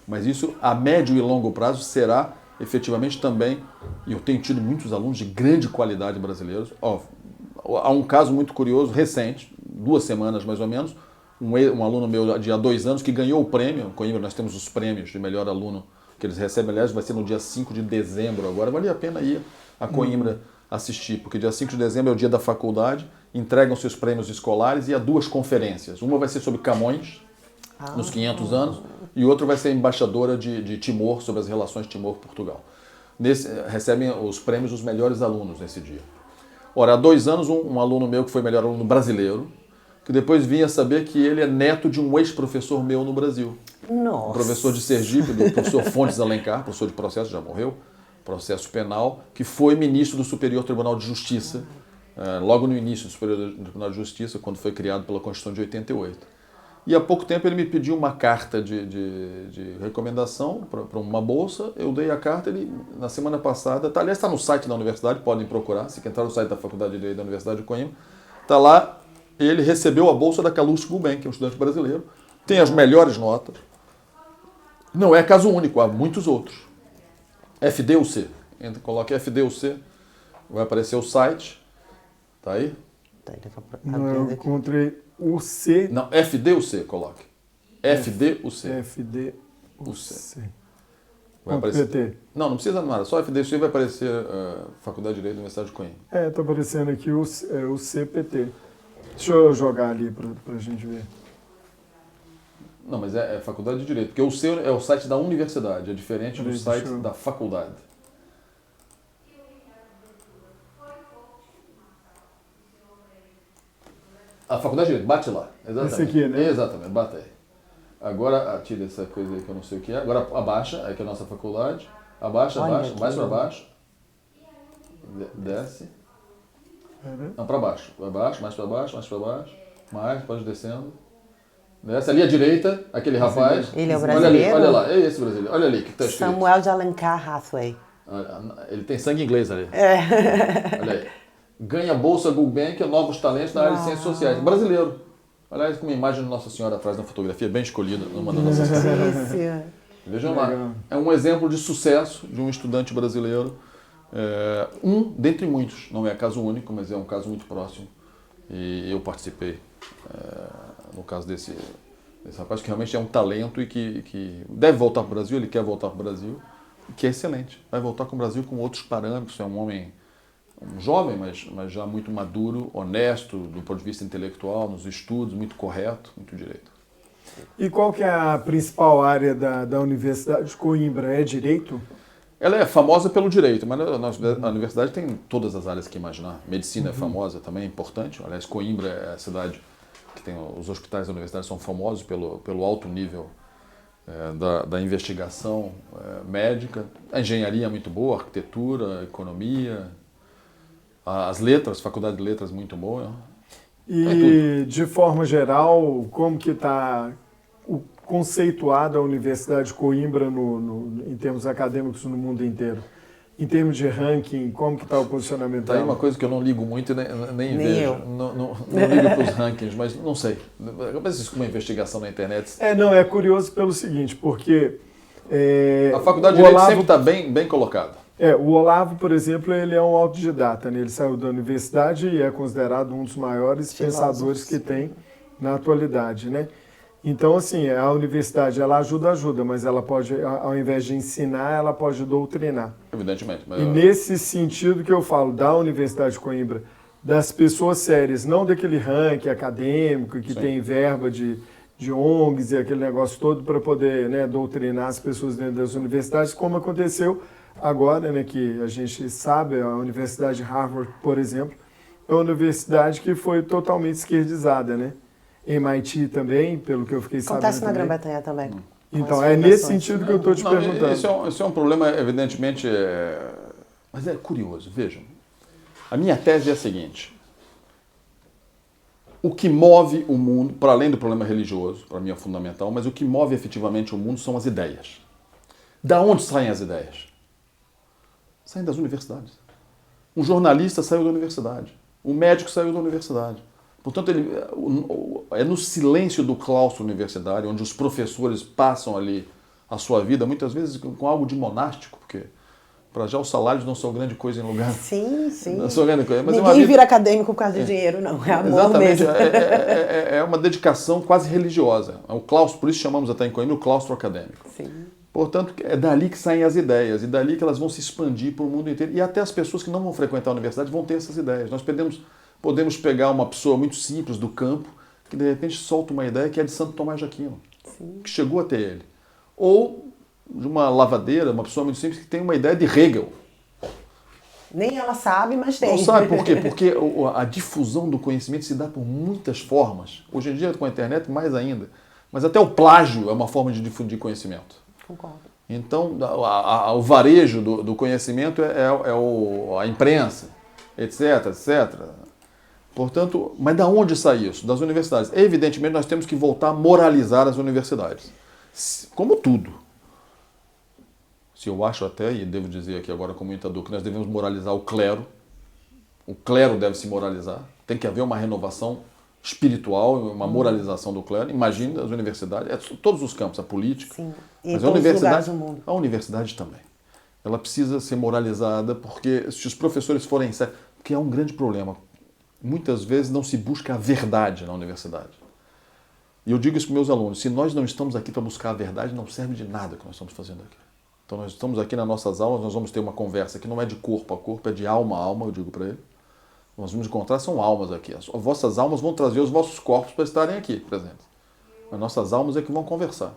Mas isso, a médio e longo prazo, será efetivamente também, e eu tenho tido muitos alunos de grande qualidade brasileiros. Há um caso muito curioso, recente, 2 semanas mais ou menos, um aluno meu de há 2 anos que ganhou o prêmio. Em Coimbra nós temos os prêmios de melhor aluno que eles recebem, aliás, vai ser no dia 5 de dezembro agora. Vale a pena ir a Coimbra assistir, porque dia 5 de dezembro é o dia da faculdade, entregam seus prêmios escolares e há 2 conferências. Uma vai ser sobre Camões, nos 500 anos, e outra vai ser embaixadora de Timor, sobre as relações Timor-Portugal. Recebem os prêmios os melhores alunos nesse dia. Ora, há 2 anos, um aluno meu que foi melhor aluno brasileiro, que depois vinha saber que ele é neto de um ex-professor meu no Brasil. Nossa. Um professor de Sergipe, do professor Fontes Alencar, professor de processo, já morreu, processo penal, que foi ministro do Superior Tribunal de Justiça, logo no início do Superior Tribunal de Justiça, quando foi criado pela Constituição de 88. E há pouco tempo ele me pediu uma carta de recomendação para uma bolsa. Eu dei a carta, ele, na semana passada, aliás, está no site da universidade, podem procurar, se entrar no site da Faculdade de Direito da Universidade de Coimbra, está lá, ele recebeu a bolsa da Calouste Gulbenkian, que é um estudante brasileiro, tem as melhores notas. Não é caso único, há muitos outros. FDUC, coloque FDUC, vai aparecer o site, tá aí? Não, eu encontrei o C. Não, FDUC, coloque. FDUC. FDUC. Vai aparecer. PT. Não precisa nada, só FDUC vai aparecer Faculdade de Direito da Universidade de Coimbra. Está aparecendo aqui o CPT. Deixa eu jogar ali para a gente ver. Não, mas é Faculdade de Direito, porque o seu é o site da universidade, é diferente do site da faculdade. A Faculdade de Direito, bate lá. Exatamente. Esse aqui, né? Exatamente, bate aí. Agora, tira essa coisa aí que eu não sei o que é. Agora abaixa, aqui é a nossa faculdade. Abaixa, mais para baixo. Desce. Não, para baixo. Para baixo, mais para baixo, mais para baixo. Mais, pode ir descendo. Essa ali à direita, aquele rapaz. Ele é o Olha ali, brasileiro? olha lá, é esse brasileiro. Olha ali, que está escrito. Samuel de Alencar Hathaway. Ele tem sangue inglês ali. Olha aí. Ganha bolsa Gulbenkian, novos talentos na área de ciências sociais. Brasileiro. Aliás, com uma imagem de Nossa Senhora atrás na fotografia, bem escolhida numa das nossas fotografias. Delícia. Vejam lá. É um exemplo de sucesso de um estudante brasileiro. Um dentre muitos. Não é caso único, mas é um caso muito próximo. E eu participei no caso desse rapaz, que realmente é um talento e que deve voltar para o Brasil, ele quer voltar para o Brasil, que é excelente. Vai voltar com o Brasil com outros parâmetros. É um homem, um jovem, mas já muito maduro, honesto do ponto de vista intelectual, nos estudos, muito correto, muito direito. E qual que é a principal área da Universidade de Coimbra? É direito? Ela é famosa pelo direito, mas a universidade tem todas as áreas que imaginar. Medicina é famosa também, é importante. Aliás, Coimbra é a cidade que tem os hospitais da universidade, são famosos pelo alto nível da investigação médica. A engenharia é muito boa, a arquitetura, a economia, as letras, faculdade de letras muito boa. E, de forma geral, como que está conceituada a Universidade de Coimbra em termos acadêmicos no mundo inteiro? Em termos de ranking, como que está o posicionamento Tá aí dela? uma coisa que eu não ligo muito e nem vejo. eu. Não ligo para os rankings, mas não sei. Mas isso com uma investigação na internet. É curioso pelo seguinte, porque... A faculdade de Direito sempre está bem colocada. O Olavo, por exemplo, ele é um autodidata, né? Ele saiu da universidade e é considerado um dos maiores pensadores que tem na atualidade, né? Então, assim, a universidade, ela ajuda, mas ela pode, ao invés de ensinar, ela pode doutrinar. Evidentemente. Mas... E nesse sentido que eu falo da Universidade de Coimbra, das pessoas sérias, não daquele ranking acadêmico que tem verba de ONGs e aquele negócio todo para poder, né, doutrinar as pessoas dentro das universidades, como aconteceu agora, né, que a gente sabe, a Universidade de Harvard, por exemplo, é uma universidade que foi totalmente esquerdizada, né? MIT também, pelo que eu fiquei sabendo. Acontece na Grã-Bretanha também. Então, é nesse sentido que eu estou te perguntando. Isso é um problema, evidentemente, mas é curioso. Vejam, a minha tese é a seguinte. O que move o mundo, para além do problema religioso, para mim é fundamental, mas o que move efetivamente o mundo são as ideias. Da onde saem as ideias? Saem das universidades. Um jornalista saiu da universidade. Um médico saiu da universidade. Portanto, é no silêncio do claustro universitário, onde os professores passam ali a sua vida, muitas vezes com algo de monástico, porque para já os salários não são grande coisa em lugar. Sim. Não são grande coisa. Mas Ninguém vira acadêmico por causa de dinheiro, não. É amor exatamente, mesmo. É uma dedicação quase religiosa. É um claustro, por isso chamamos até em Coimbra o claustro acadêmico. Sim. Portanto, é dali que saem as ideias, e dali que elas vão se expandir para o mundo inteiro. E até as pessoas que não vão frequentar a universidade vão ter essas ideias. Nós podemos pegar uma pessoa muito simples do campo, que de repente solta uma ideia que é de Santo Tomás de Aquino, que chegou até ele. Ou de uma lavadeira, uma pessoa muito simples que tem uma ideia de Hegel. Nem ela sabe, mas tem. Não sabe por quê? Porque a difusão do conhecimento se dá por muitas formas. Hoje em dia, com a internet, mais ainda. Mas até o plágio é uma forma de difundir conhecimento. Concordo. Então, o varejo do conhecimento é a imprensa, etc. Portanto, mas da onde sai isso? Das universidades. Evidentemente, nós temos que voltar a moralizar as universidades. Como tudo. Se eu acho até, e devo dizer aqui agora com muita dor, que nós devemos moralizar o clero. O clero deve se moralizar. Tem que haver uma renovação espiritual, uma moralização do clero. Imagine as universidades, todos os campos, a política. Sim. E Mas em todos os lugares do mundo. A universidade também. Ela precisa ser moralizada, porque se os professores forem sérios, porque é um grande problema. Muitas vezes não se busca a verdade na universidade. E eu digo isso para meus alunos, se nós não estamos aqui para buscar a verdade, não serve de nada o que nós estamos fazendo aqui. Então nós estamos aqui nas nossas aulas, nós vamos ter uma conversa que não é de corpo a corpo, é de alma a alma, eu digo para ele. Nós vamos encontrar, são almas aqui. As vossas almas vão trazer os vossos corpos para estarem aqui presentes. As nossas almas é que vão conversar.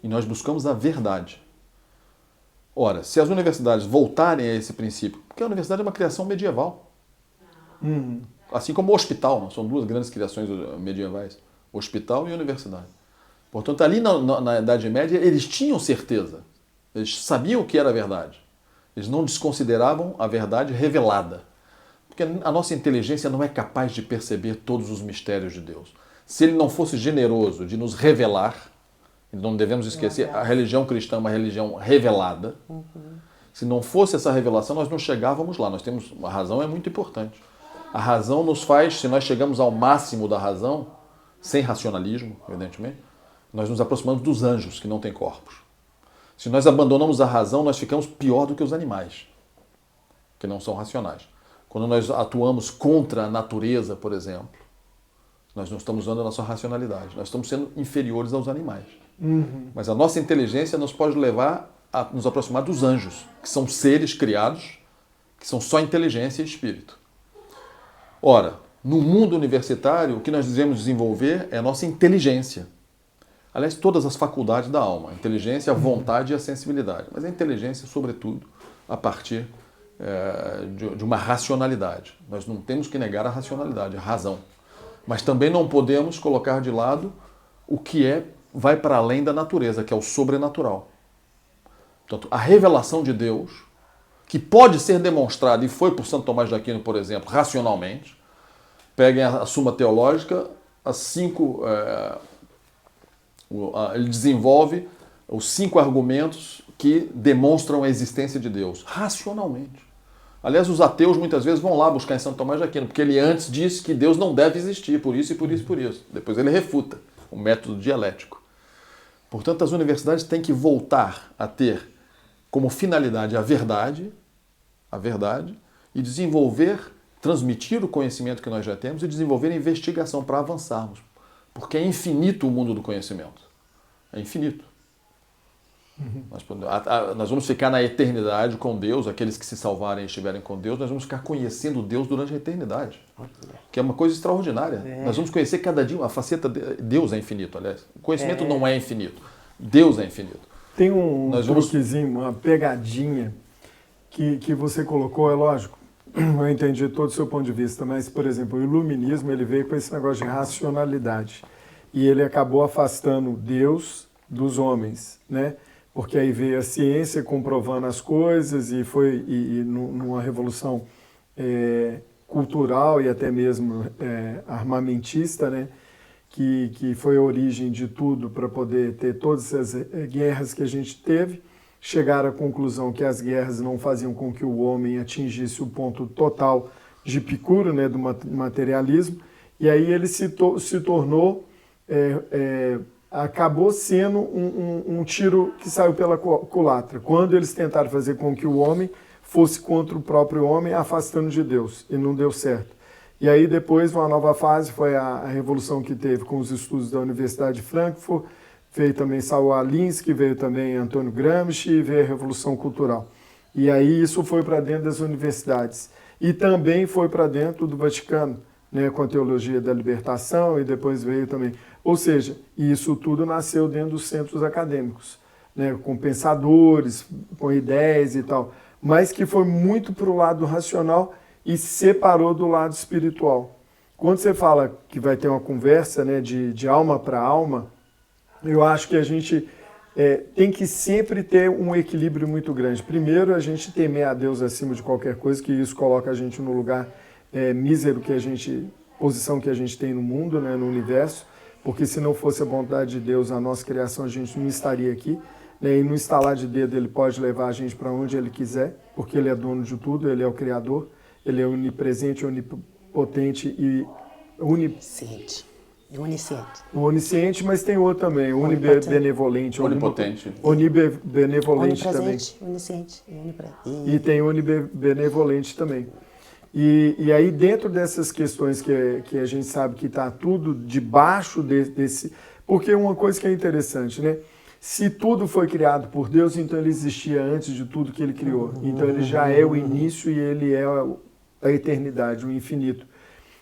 E nós buscamos a verdade. Ora, se as universidades voltarem a esse princípio, porque a universidade é uma criação medieval. Assim como o hospital, são duas grandes criações medievais, hospital e universidade. Portanto, ali na Idade Média, eles tinham certeza, eles sabiam o que era a verdade. Eles não desconsideravam a verdade revelada. Porque a nossa inteligência não é capaz de perceber todos os mistérios de Deus. se ele não fosse generoso de nos revelar, não devemos esquecer, a religião cristã é uma religião revelada. Se não fosse essa revelação, nós não chegávamos lá. A razão é muito importante. A razão nos faz, se nós chegamos ao máximo da razão, sem racionalismo, evidentemente, nós nos aproximamos dos anjos, que não têm corpos. Se nós abandonamos a razão, nós ficamos pior do que os animais, que não são racionais. Quando nós atuamos contra a natureza, por exemplo, nós não estamos usando a nossa racionalidade. Nós estamos sendo inferiores aos animais. Mas a nossa inteligência nos pode levar a nos aproximar dos anjos, que são seres criados, que são só inteligência e espírito. Ora, no mundo universitário, o que nós devemos desenvolver é a nossa inteligência. Aliás, todas as faculdades da alma. A inteligência, a vontade e a sensibilidade. Mas a inteligência, sobretudo, a partir de uma racionalidade. Nós não temos que negar a racionalidade, a razão. Mas também não podemos colocar de lado o que vai para além da natureza, que é o sobrenatural. Portanto, a revelação de Deus, que pode ser demonstrada, e foi por Santo Tomás de Aquino, por exemplo, racionalmente. Peguem a Suma Teológica, ele desenvolve os 5 argumentos que demonstram a existência de Deus, racionalmente. Aliás, os ateus muitas vezes vão lá buscar em Santo Tomás de Aquino, porque ele antes disse que Deus não deve existir, por isso e por isso e por isso. Depois ele refuta o método dialético. Portanto, as universidades têm que voltar a ter como finalidade a verdade, e desenvolver, transmitir o conhecimento que nós já temos e desenvolver a investigação para avançarmos. Porque é infinito o mundo do conhecimento. É infinito. Nós vamos ficar na eternidade com Deus, aqueles que se salvarem e estiverem com Deus, nós vamos ficar conhecendo Deus durante a eternidade. Que é uma coisa extraordinária. Nós vamos conhecer cada dia a faceta de Deus é infinito, aliás. O conhecimento não é infinito. Deus é infinito. Tem um truquezinho, uma pegadinha que você colocou, é lógico, eu entendi todo o seu ponto de vista, mas, por exemplo, o iluminismo ele veio com esse negócio de racionalidade e ele acabou afastando Deus dos homens, né? Porque aí veio a ciência comprovando as coisas e foi numa revolução cultural e até mesmo armamentista, né? Que foi a origem de tudo para poder ter todas as guerras que a gente teve, chegaram à conclusão que as guerras não faziam com que o homem atingisse o ponto total de Epicuro, né, do materialismo, e aí ele se tornou, acabou sendo um tiro que saiu pela culatra, quando eles tentaram fazer com que o homem fosse contra o próprio homem, afastando de Deus, e não deu certo. E aí depois, uma nova fase, foi a revolução que teve com os estudos da Universidade de Frankfurt, veio também Saul Alinsky, veio também Antônio Gramsci, e veio a Revolução Cultural. E aí isso foi para dentro das universidades. E também foi para dentro do Vaticano, né, com a teologia da libertação, e depois veio também. Ou seja, isso tudo nasceu dentro dos centros acadêmicos, né, com pensadores, com ideias e tal, mas que foi muito para o lado racional e separou do lado espiritual. Quando você fala que vai ter uma conversa, né, de alma para alma, eu acho que a gente tem que sempre ter um equilíbrio muito grande. Primeiro, a gente temer a Deus acima de qualquer coisa, que isso coloca a gente no lugar mísero posição que a gente tem no mundo, né, no universo, porque se não fosse a vontade de Deus, a nossa criação, a gente não estaria aqui, né, e no estalar de dedo ele pode levar a gente para onde ele quiser, porque ele é dono de tudo, ele é o Criador. Ele é onipresente, onipotente e Onisciente. Onisciente, mas tem outro também, onibenevolente. Onipotente. Onibenevolente também. Onisciente. E tem onibenevolente também. E aí dentro dessas questões que a gente sabe que está tudo debaixo desse... Porque uma coisa que é interessante, né? Se tudo foi criado por Deus, então ele existia antes de tudo que ele criou. Então ele já é o início e ele é a eternidade, o infinito.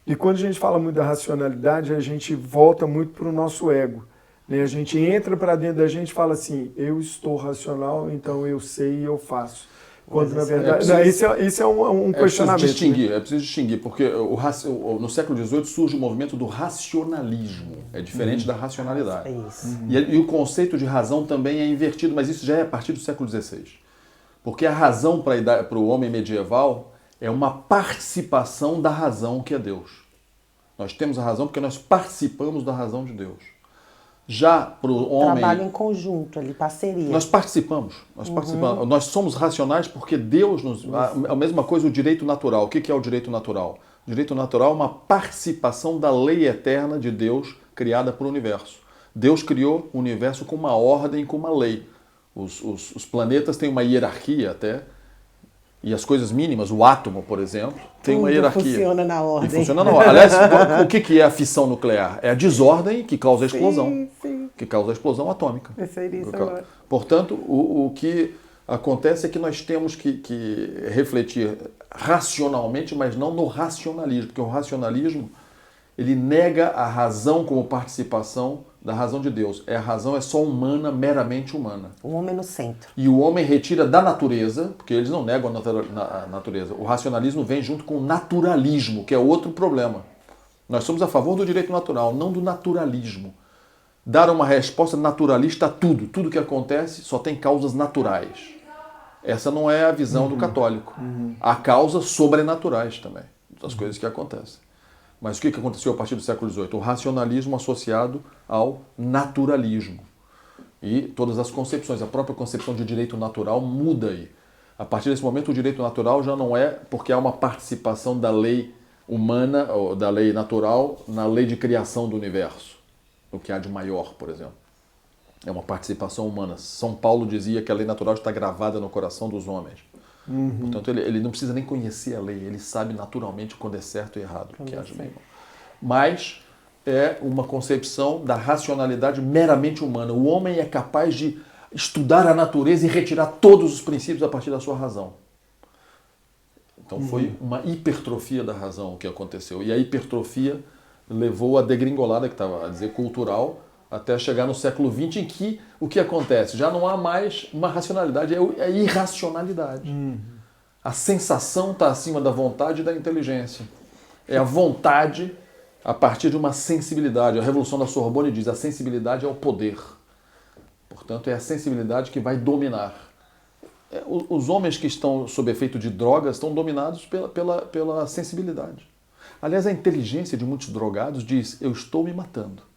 E quando a gente fala muito da racionalidade, a gente volta muito para o nosso ego, né? A gente entra para dentro da gente e fala assim, eu estou racional, então eu sei e eu faço. Quando na verdade... Isso é um questionamento. É preciso distinguir, porque no século XVIII surge o movimento do racionalismo. É diferente da racionalidade. É isso. E o conceito de razão também é invertido, mas isso já é a partir do século XVI. Porque a razão para o homem medieval é uma participação da razão que é Deus. Nós temos a razão porque nós participamos da razão de Deus. Já para o homem... Trabalho em conjunto ali, parceria. Nós participamos. Nós somos racionais porque Deus nos... A mesma coisa o direito natural. O que é o direito natural? O direito natural é uma participação da lei eterna de Deus criada para o universo. Deus criou o universo com uma ordem, com uma lei. Os planetas têm uma hierarquia até, e as coisas mínimas, o átomo, por exemplo, tem uma hierarquia. Funciona na ordem. E funciona na ordem. Aliás, o que é a fissão nuclear? É a desordem que causa a explosão. Sim. Que causa a explosão atômica. Seria isso agora. Portanto, o que acontece é que nós temos que refletir racionalmente, mas não no racionalismo, porque o racionalismo ele nega a razão como participação da razão de Deus. A razão é só humana, meramente humana. O homem no centro. E o homem retira da natureza, porque eles não negam a natureza. O racionalismo vem junto com o naturalismo, que é outro problema. Nós somos a favor do direito natural, não do naturalismo. Dar uma resposta naturalista a tudo. Tudo que acontece só tem causas naturais. Essa não é a visão do católico. Há causas sobrenaturais também, das coisas que acontecem. Mas o que aconteceu a partir do século XVIII? O racionalismo associado ao naturalismo. E todas as concepções, a própria concepção de direito natural muda aí. A partir desse momento, o direito natural já não é porque há uma participação da lei humana, ou da lei natural, na lei de criação do universo. O que há de maior, por exemplo. É uma participação humana. São Paulo dizia que a lei natural está gravada no coração dos homens. Portanto, ele não precisa nem conhecer a lei, ele sabe naturalmente quando é certo e errado. Que haja bem. Mas é uma concepção da racionalidade meramente humana. O homem é capaz de estudar a natureza e retirar todos os princípios a partir da sua razão. Então foi uma hipertrofia da razão o que aconteceu. E a hipertrofia levou a degringolada, que estava a dizer cultural, até chegar no século XX, em que o que acontece? Já não há mais uma racionalidade, é irracionalidade. A sensação está acima da vontade e da inteligência. É a vontade a partir de uma sensibilidade. A Revolução da Sorbonne diz, a sensibilidade é o poder. Portanto, é a sensibilidade que vai dominar. Os homens que estão sob efeito de drogas estão dominados pela sensibilidade. Aliás, a inteligência de muitos drogados diz, eu estou me matando.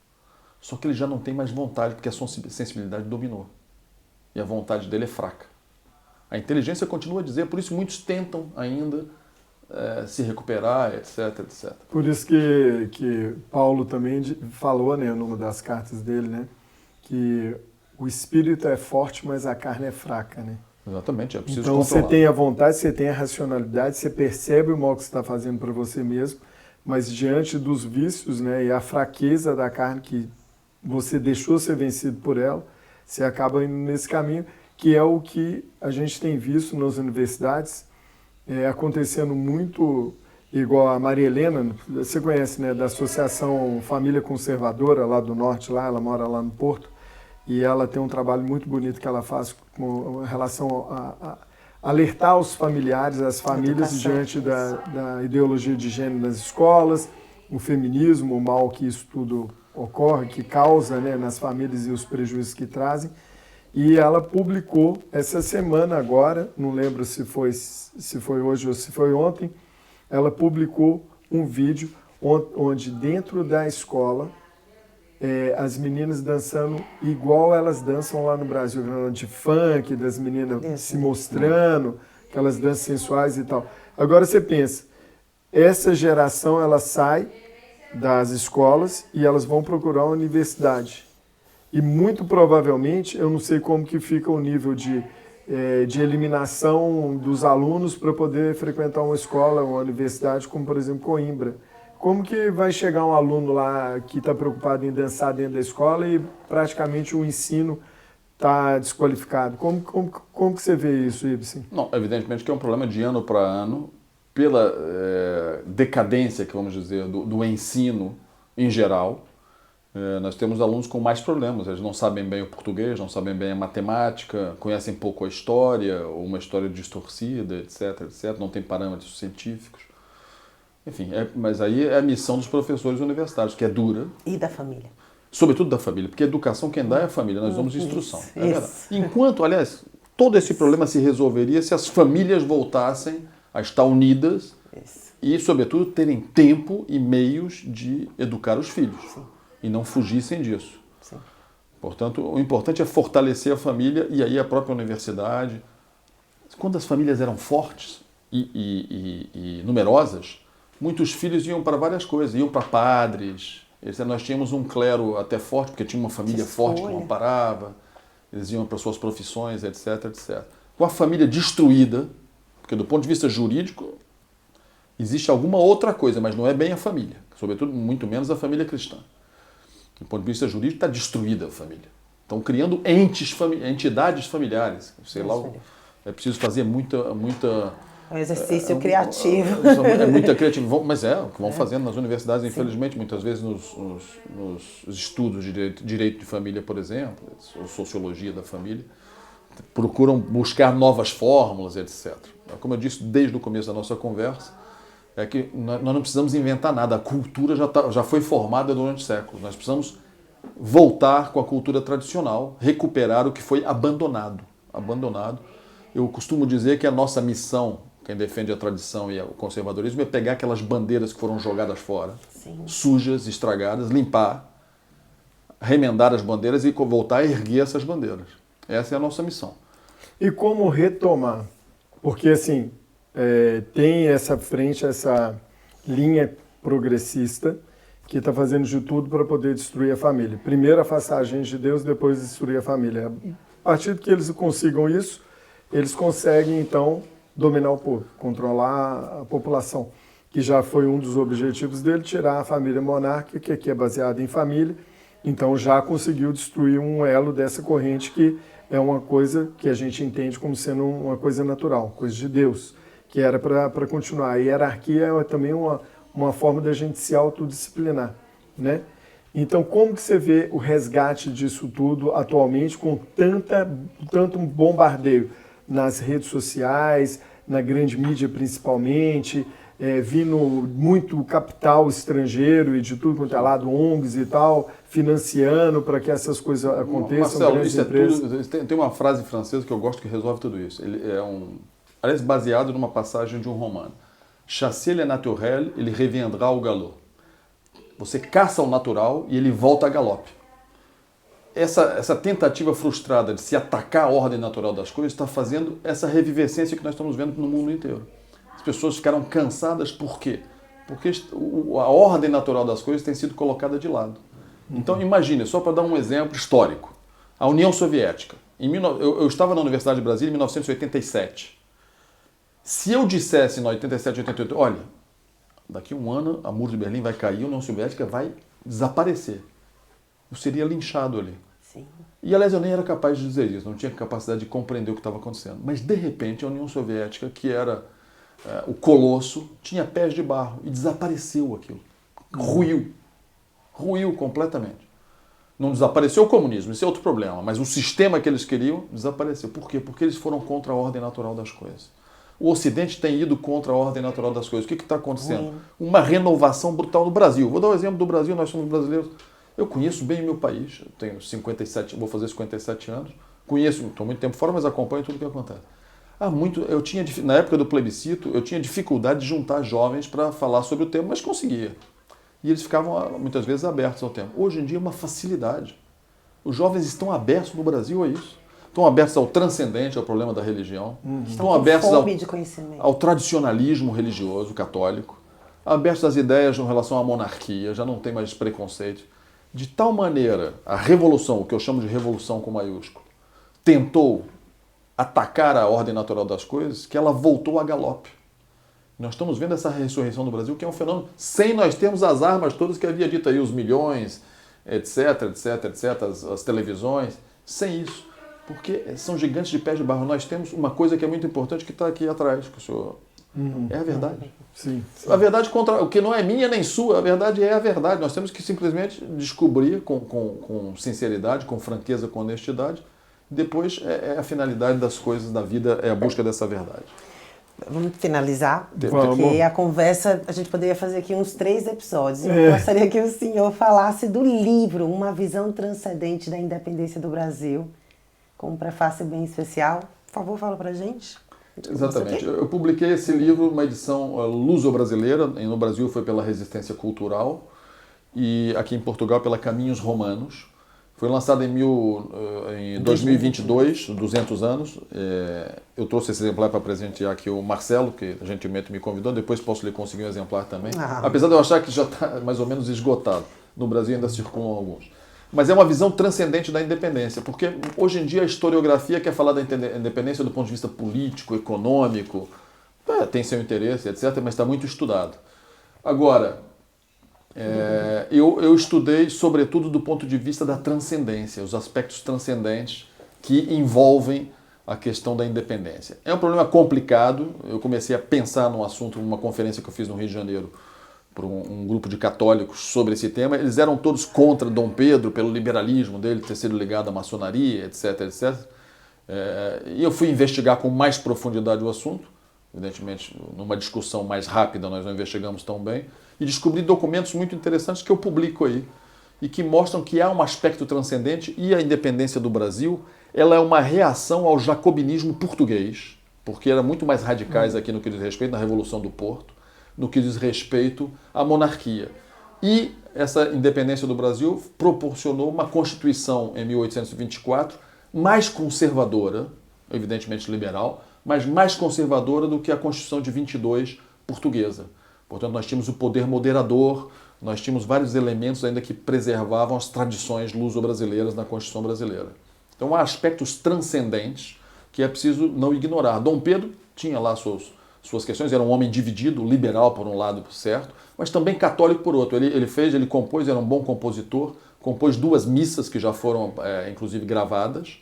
Só que ele já não tem mais vontade, porque a sensibilidade dominou. E a vontade dele é fraca. A inteligência continua a dizer, por isso muitos tentam ainda se recuperar, etc, etc. Por isso que Paulo também falou, né, numa das cartas dele, né, que o espírito é forte, mas a carne é fraca, né? Exatamente, é preciso então controlar. Você tem a vontade, você tem a racionalidade, você percebe o mal que você está fazendo para você mesmo, mas diante dos vícios, né, e a fraqueza da carne que você deixou ser vencido por ela, você acaba indo nesse caminho, que é o que a gente tem visto nas universidades, acontecendo muito, igual a Maria Helena, você conhece, né, da Associação Família Conservadora, lá do Norte, lá, ela mora lá no Porto, e ela tem um trabalho muito bonito que ela faz com relação a alertar os familiares, as famílias, diante da ideologia de gênero nas escolas, o feminismo, o mal que isso tudo ocorre, que causa, né, nas famílias e os prejuízos que trazem. E ela publicou essa semana agora, não lembro se foi hoje ou se foi ontem, ela publicou um vídeo onde dentro da escola as meninas dançando igual elas dançam lá no Brasil, de funk, das meninas se mostrando, aquelas danças sensuais e tal. Agora você pensa, essa geração ela sai das escolas e elas vão procurar a universidade. E muito provavelmente, eu não sei como que fica o nível de eliminação dos alunos para poder frequentar uma escola, uma universidade, como por exemplo Coimbra. Como que vai chegar um aluno lá que está preocupado em dançar dentro da escola e praticamente o ensino está desqualificado? Como que você vê isso, Ibsen? Não, evidentemente que é um problema de ano para ano, pela decadência, que vamos dizer, do ensino em geral. Nós temos alunos com mais problemas, eles não sabem bem o português, não sabem bem a matemática, conhecem pouco a história, ou uma história distorcida, etc, etc, não tem parâmetros científicos. Enfim, mas aí é a missão dos professores universitários, que é dura. E da família. Sobretudo da família, porque a educação quem dá é a família, nós damos instrução. Enquanto, aliás, todo esse problema se resolveria se as famílias voltassem a estar unidas e, sobretudo, terem tempo e meios de educar os filhos. Sim. E não fugissem disso. Sim. Portanto, o importante é fortalecer a família e aí a própria universidade. Quando as famílias eram fortes e numerosas, muitos filhos iam para várias coisas, iam para padres. Nós tínhamos um clero até forte, porque tinha uma família forte que não amparava, eles iam para suas profissões, etc, etc. Com a família destruída, porque do ponto de vista jurídico, existe alguma outra coisa, mas não é bem a família, sobretudo muito menos a família cristã. Do ponto de vista jurídico, está destruída a família. Estão criando entidades familiares. Sei lá, é preciso fazer muita um exercício criativo. É muita criatividade, mas é o que vão fazendo nas universidades, infelizmente, muitas vezes nos estudos de direito de família, por exemplo, ou sociologia da família, procuram buscar novas fórmulas, etc. Como eu disse desde o começo da nossa conversa, é que nós não precisamos inventar nada, a cultura já foi formada durante séculos, nós precisamos voltar com a cultura tradicional, recuperar o que foi abandonado. Eu costumo dizer que a nossa missão, quem defende a tradição e o conservadorismo, é pegar aquelas bandeiras que foram jogadas fora, sujas, estragadas, limpar, remendar as bandeiras e voltar a erguer essas bandeiras. Essa é a nossa missão. E como retomar? Porque, assim, tem essa frente, essa linha progressista que está fazendo de tudo para poder destruir a família. Primeiro afastar a gente de Deus, depois destruir a família. A partir que eles consigam isso, eles conseguem, então, dominar o povo, controlar a população, que já foi um dos objetivos dele, tirar a família monárquica, que aqui é baseada em família, então já conseguiu destruir um elo dessa corrente que é uma coisa que a gente entende como sendo uma coisa natural, coisa de Deus, que era para continuar. A hierarquia é também uma forma da gente se autodisciplinar, né? Então, como que você vê o resgate disso tudo atualmente com tanto bombardeio nas redes sociais, na grande mídia principalmente, vindo muito capital estrangeiro e de tudo quanto é lado, ONGs e tal, financiando para que essas coisas aconteçam. Marcelo, isso é tudo. Tem uma frase francesa que eu gosto que resolve tudo isso. Ele é aliás, baseado numa passagem de um romano. Chasser le naturel, ele reviendra au galop. Você caça o natural e ele volta a galope. Essa tentativa frustrada de se atacar a ordem natural das coisas está fazendo essa revivescência que nós estamos vendo no mundo inteiro. As pessoas ficaram cansadas por quê? Porque a ordem natural das coisas tem sido colocada de lado. Então imagine, só para dar um exemplo histórico, a União Soviética. Eu estava na Universidade de Brasília em 1987. Se eu dissesse em 87, 88, olha, daqui a um ano a Muro de Berlim vai cair, a União Soviética vai desaparecer, eu seria linchado ali. Sim. E, aliás, eu nem era capaz de dizer isso, não tinha capacidade de compreender o que estava acontecendo. Mas, de repente, a União Soviética, que era o colosso, tinha pés de barro e desapareceu aquilo. Ruiu completamente. Não desapareceu o comunismo, isso é outro problema, mas o sistema que eles queriam desapareceu. Por quê? Porque eles foram contra a ordem natural das coisas. O Ocidente tem ido contra a ordem natural das coisas. O que está acontecendo? Uma renovação brutal no Brasil. Vou dar um exemplo do Brasil, nós somos brasileiros. Eu conheço bem o meu país, eu tenho 57, vou fazer 57 anos, conheço, estou muito tempo fora, mas acompanho tudo o que acontece. Na época do plebiscito, eu tinha dificuldade de juntar jovens para falar sobre o tema, mas conseguia. E eles ficavam, muitas vezes, abertos ao tema. Hoje em dia é uma facilidade. Os jovens estão abertos no Brasil a isso. Estão abertos ao transcendente, ao problema da religião. Estão abertos ao tradicionalismo religioso católico. Abertos às ideias em relação à monarquia, já não tem mais preconceito. De tal maneira, a revolução, o que eu chamo de revolução com maiúsculo, tentou atacar a ordem natural das coisas, que ela voltou a galope. Nós estamos vendo essa ressurreição do Brasil, que é um fenômeno, sem nós termos as armas todas que havia dito aí, os milhões, etc, etc, etc, as televisões, sem isso. Porque são gigantes de pés de barro. Nós temos uma coisa que é muito importante que está aqui atrás, que o senhor... É a verdade. Sim. A verdade contra o que não é minha nem sua, a verdade é a verdade. Nós temos que simplesmente descobrir com sinceridade, com franqueza, com honestidade. Depois é a finalidade das coisas da vida, é a busca dessa verdade. Vamos finalizar, porque a conversa, a gente poderia fazer aqui uns 3 episódios. Eu gostaria que o senhor falasse do livro Uma Visão Transcendente da Independência do Brasil, com um prefácio bem especial. Por favor, fala pra gente. Exatamente. Eu publiquei esse livro, uma edição luso-brasileira, no Brasil foi pela Resistência Cultural e aqui em Portugal pela Caminhos Romanos. Foi lançado em 2022, 200 anos. Eu trouxe esse exemplar para presentear aqui o Marcelo, que gentilmente me convidou. Depois posso lhe conseguir um exemplar também. Apesar de eu achar que já está mais ou menos esgotado. No Brasil ainda circulam alguns. Mas é uma visão transcendente da independência, porque hoje em dia a historiografia quer falar da independência do ponto de vista político, econômico, tem seu interesse, etc., mas está muito estudado. Agora, eu estudei sobretudo do ponto de vista da transcendência, os aspectos transcendentes que envolvem a questão da independência. É um problema complicado, eu comecei a pensar num assunto, numa conferência que eu fiz no Rio de Janeiro, por um grupo de católicos sobre esse tema. Eles eram todos contra Dom Pedro, pelo liberalismo dele ter sido ligado à maçonaria, etc, etc. E eu fui investigar com mais profundidade o assunto. Evidentemente, numa discussão mais rápida, nós não investigamos tão bem. E descobri documentos muito interessantes que eu publico aí e que mostram que há um aspecto transcendente e a independência do Brasil, ela é uma reação ao jacobinismo português, porque eram muito mais radicais aqui no que diz respeito na Revolução do Porto, no que diz respeito à monarquia. E essa independência do Brasil proporcionou uma Constituição em 1824 mais conservadora, evidentemente liberal, mas mais conservadora do que a Constituição de 22 portuguesa. Portanto, nós tínhamos o poder moderador, nós tínhamos vários elementos ainda que preservavam as tradições luso-brasileiras na Constituição brasileira. Então há aspectos transcendentes que é preciso não ignorar. Dom Pedro tinha lá suas questões, era um homem dividido, liberal por um lado, certo, mas também católico por outro. Ele compôs, era um bom compositor, compôs 2 missas que já foram, inclusive, gravadas.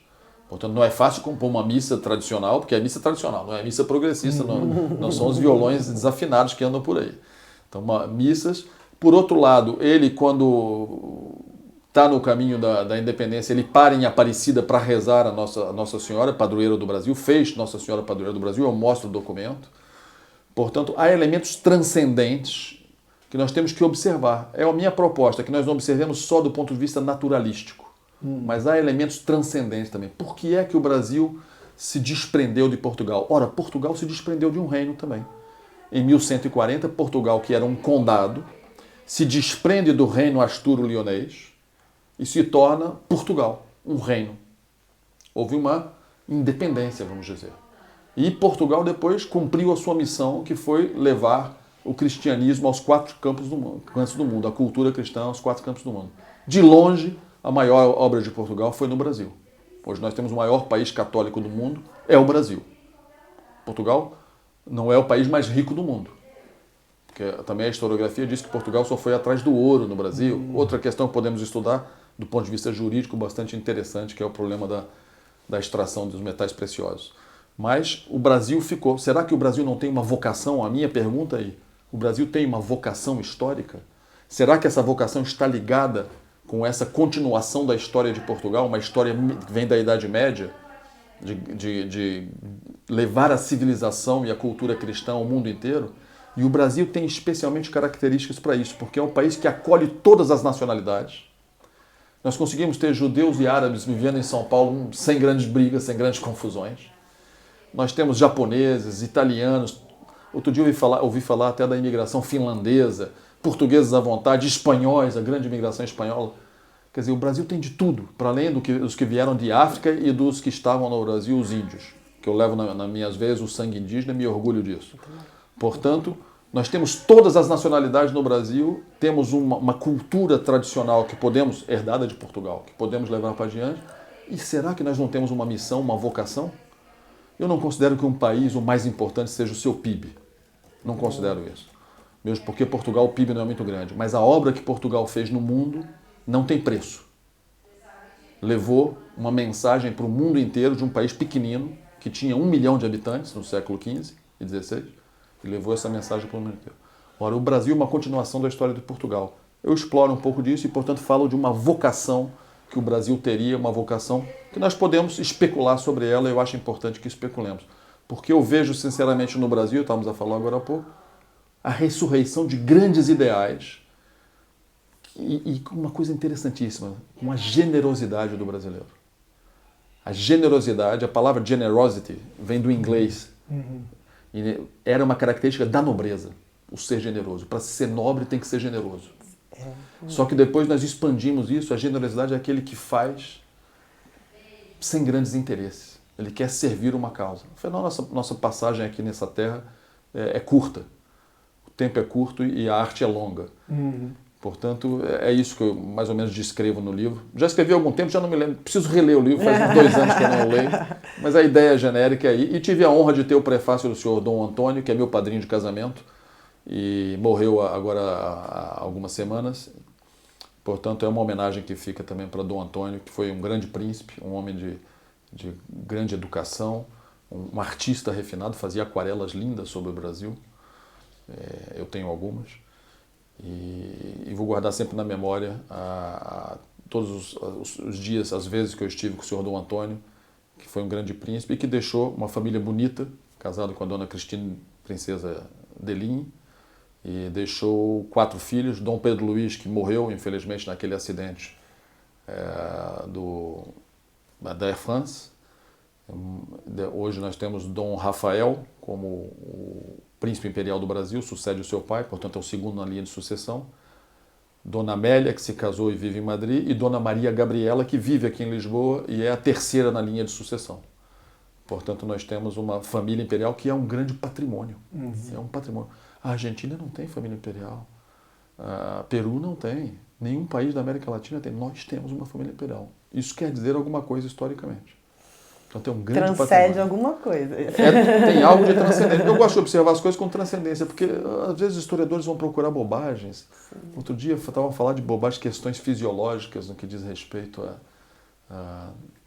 Portanto, não é fácil compor uma missa tradicional, porque é missa tradicional, não é missa progressista, não são os violões desafinados que andam por aí. Então, missas. Por outro lado, ele, quando está no caminho da independência, ele para em Aparecida para rezar a Nossa Senhora, padroeira do Brasil, fez Nossa Senhora padroeira do Brasil, eu mostro o documento. Portanto, há elementos transcendentes que nós temos que observar. É a minha proposta, que nós não observemos só do ponto de vista naturalístico, mas há elementos transcendentes também. Por que é que o Brasil se desprendeu de Portugal? Ora, Portugal se desprendeu de um reino também. Em 1140, Portugal, que era um condado, se desprende do reino asturo-lionês e se torna Portugal, um reino. Houve uma independência, vamos dizer. E Portugal depois cumpriu a sua missão, que foi levar o cristianismo aos 4 cantos do mundo, a cultura cristã aos 4 cantos do mundo. De longe, a maior obra de Portugal foi no Brasil. Hoje nós temos o maior país católico do mundo, é o Brasil. Portugal não é o país mais rico do mundo. Porque também a historiografia diz que Portugal só foi atrás do ouro no Brasil. Outra questão que podemos estudar do ponto de vista jurídico bastante interessante, que é o problema da extração dos metais preciosos. Mas o Brasil ficou. Será que o Brasil não tem uma vocação? A minha pergunta aí. O Brasil tem uma vocação histórica? Será que essa vocação está ligada com essa continuação da história de Portugal, uma história que vem da Idade Média, de levar a civilização e a cultura cristã ao mundo inteiro? E o Brasil tem especialmente características para isso, porque é um país que acolhe todas as nacionalidades. Nós conseguimos ter judeus e árabes vivendo em São Paulo sem grandes brigas, sem grandes confusões. Nós temos japoneses, italianos. Outro dia ouvi falar até da imigração finlandesa, portugueses à vontade, espanhóis, a grande imigração espanhola. Quer dizer, o Brasil tem de tudo, para além dos que vieram de África e dos que estavam no Brasil, os índios, que eu levo nas minhas veias o sangue indígena e me orgulho disso. Portanto, nós temos todas as nacionalidades no Brasil, temos uma cultura tradicional que podemos, herdada de Portugal, que podemos levar para adiante. E será que nós não temos uma missão, uma vocação? Eu não considero que um país, o mais importante, seja o seu PIB. Não considero isso. Mesmo porque Portugal, o PIB não é muito grande. Mas a obra que Portugal fez no mundo não tem preço. Levou uma mensagem para o mundo inteiro de um país pequenino, que tinha 1 milhão de habitantes no século XV e XVI, e levou essa mensagem para o mundo inteiro. Ora, o Brasil é uma continuação da história de Portugal. Eu exploro um pouco disso e, portanto, falo de uma vocação que o Brasil teria, uma vocação que nós podemos especular sobre ela, e eu acho importante que especulemos. Porque eu vejo, sinceramente, no Brasil, estávamos a falar agora há pouco, a ressurreição de grandes ideais e uma coisa interessantíssima, com a generosidade do brasileiro. A generosidade, a palavra generosity, vem do inglês, E era uma característica da nobreza, o ser generoso. Para ser nobre tem que ser generoso. Só que depois nós expandimos isso, a generosidade é aquele que faz sem grandes interesses. Ele quer servir uma causa. Afinal, nossa passagem aqui nessa terra é curta. O tempo é curto e a arte é longa. Portanto, é isso que eu mais ou menos descrevo no livro. Já escrevi há algum tempo, já não me lembro. Preciso reler o livro, faz uns 2 anos que eu não leio. Mas a ideia genérica é aí. E tive a honra de ter o prefácio do senhor Dom Antônio, que é meu padrinho de casamento, e morreu agora há algumas semanas. Portanto, é uma homenagem que fica também para Dom Antônio, que foi um grande príncipe, um homem de grande educação, um artista refinado, fazia aquarelas lindas sobre o Brasil. Eu tenho algumas. E vou guardar sempre na memória todos os dias, as vezes que eu estive com o senhor Dom Antônio, que foi um grande príncipe e que deixou uma família bonita, casado com a dona Cristina, princesa Deligny, e deixou 4 filhos, Dom Pedro Luís, que morreu, infelizmente, naquele acidente da Air France. Hoje nós temos Dom Rafael como o príncipe imperial do Brasil, sucede o seu pai, portanto é o segundo na linha de sucessão. Dona Amélia, que se casou e vive em Madrid, e Dona Maria Gabriela, que vive aqui em Lisboa e é a terceira na linha de sucessão. Portanto, nós temos uma família imperial que é um grande patrimônio. É um patrimônio. A Argentina não tem família imperial. Peru não tem. Nenhum país da América Latina tem. Nós temos uma família imperial. Isso quer dizer alguma coisa historicamente. Então tem um grande Transcende patrimônio. alguma coisa. Tem algo de transcendência. Eu gosto de observar as coisas com transcendência, porque às vezes os historiadores vão procurar bobagens. Outro dia estavam a falar de bobagens, questões fisiológicas no que diz respeito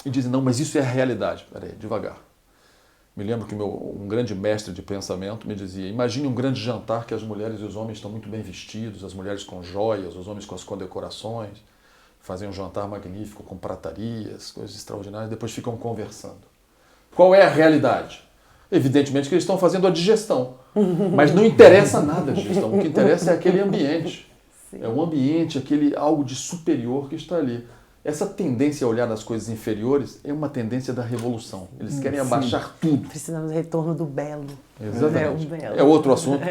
e dizem, não, mas isso é a realidade. Peraí, devagar. Me lembro que um grande mestre de pensamento me dizia, imagine um grande jantar que as mulheres e os homens estão muito bem vestidos, as mulheres com joias, os homens com as condecorações, fazem um jantar magnífico com pratarias, coisas extraordinárias, depois ficam conversando. Qual é a realidade? Evidentemente que eles estão fazendo a digestão, mas não interessa nada a digestão, o que interessa é aquele ambiente. Sim. É um ambiente, aquele algo de superior que está ali. Essa tendência a olhar as coisas inferiores é uma tendência da revolução. Eles querem abaixar tudo. Precisamos do retorno do belo. Exatamente. O belo. É outro assunto.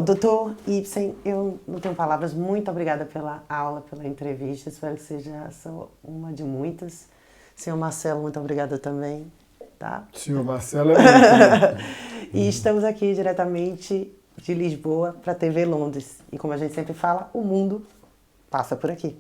Doutor Ibsen, eu não tenho palavras. Muito obrigada pela aula, pela entrevista. Espero que seja só uma de muitas. Senhor Marcelo, muito obrigada também. Tá? Senhor Marcelo é muito. E estamos aqui diretamente de Lisboa para a TV Londres. E como a gente sempre fala, o mundo passa por aqui.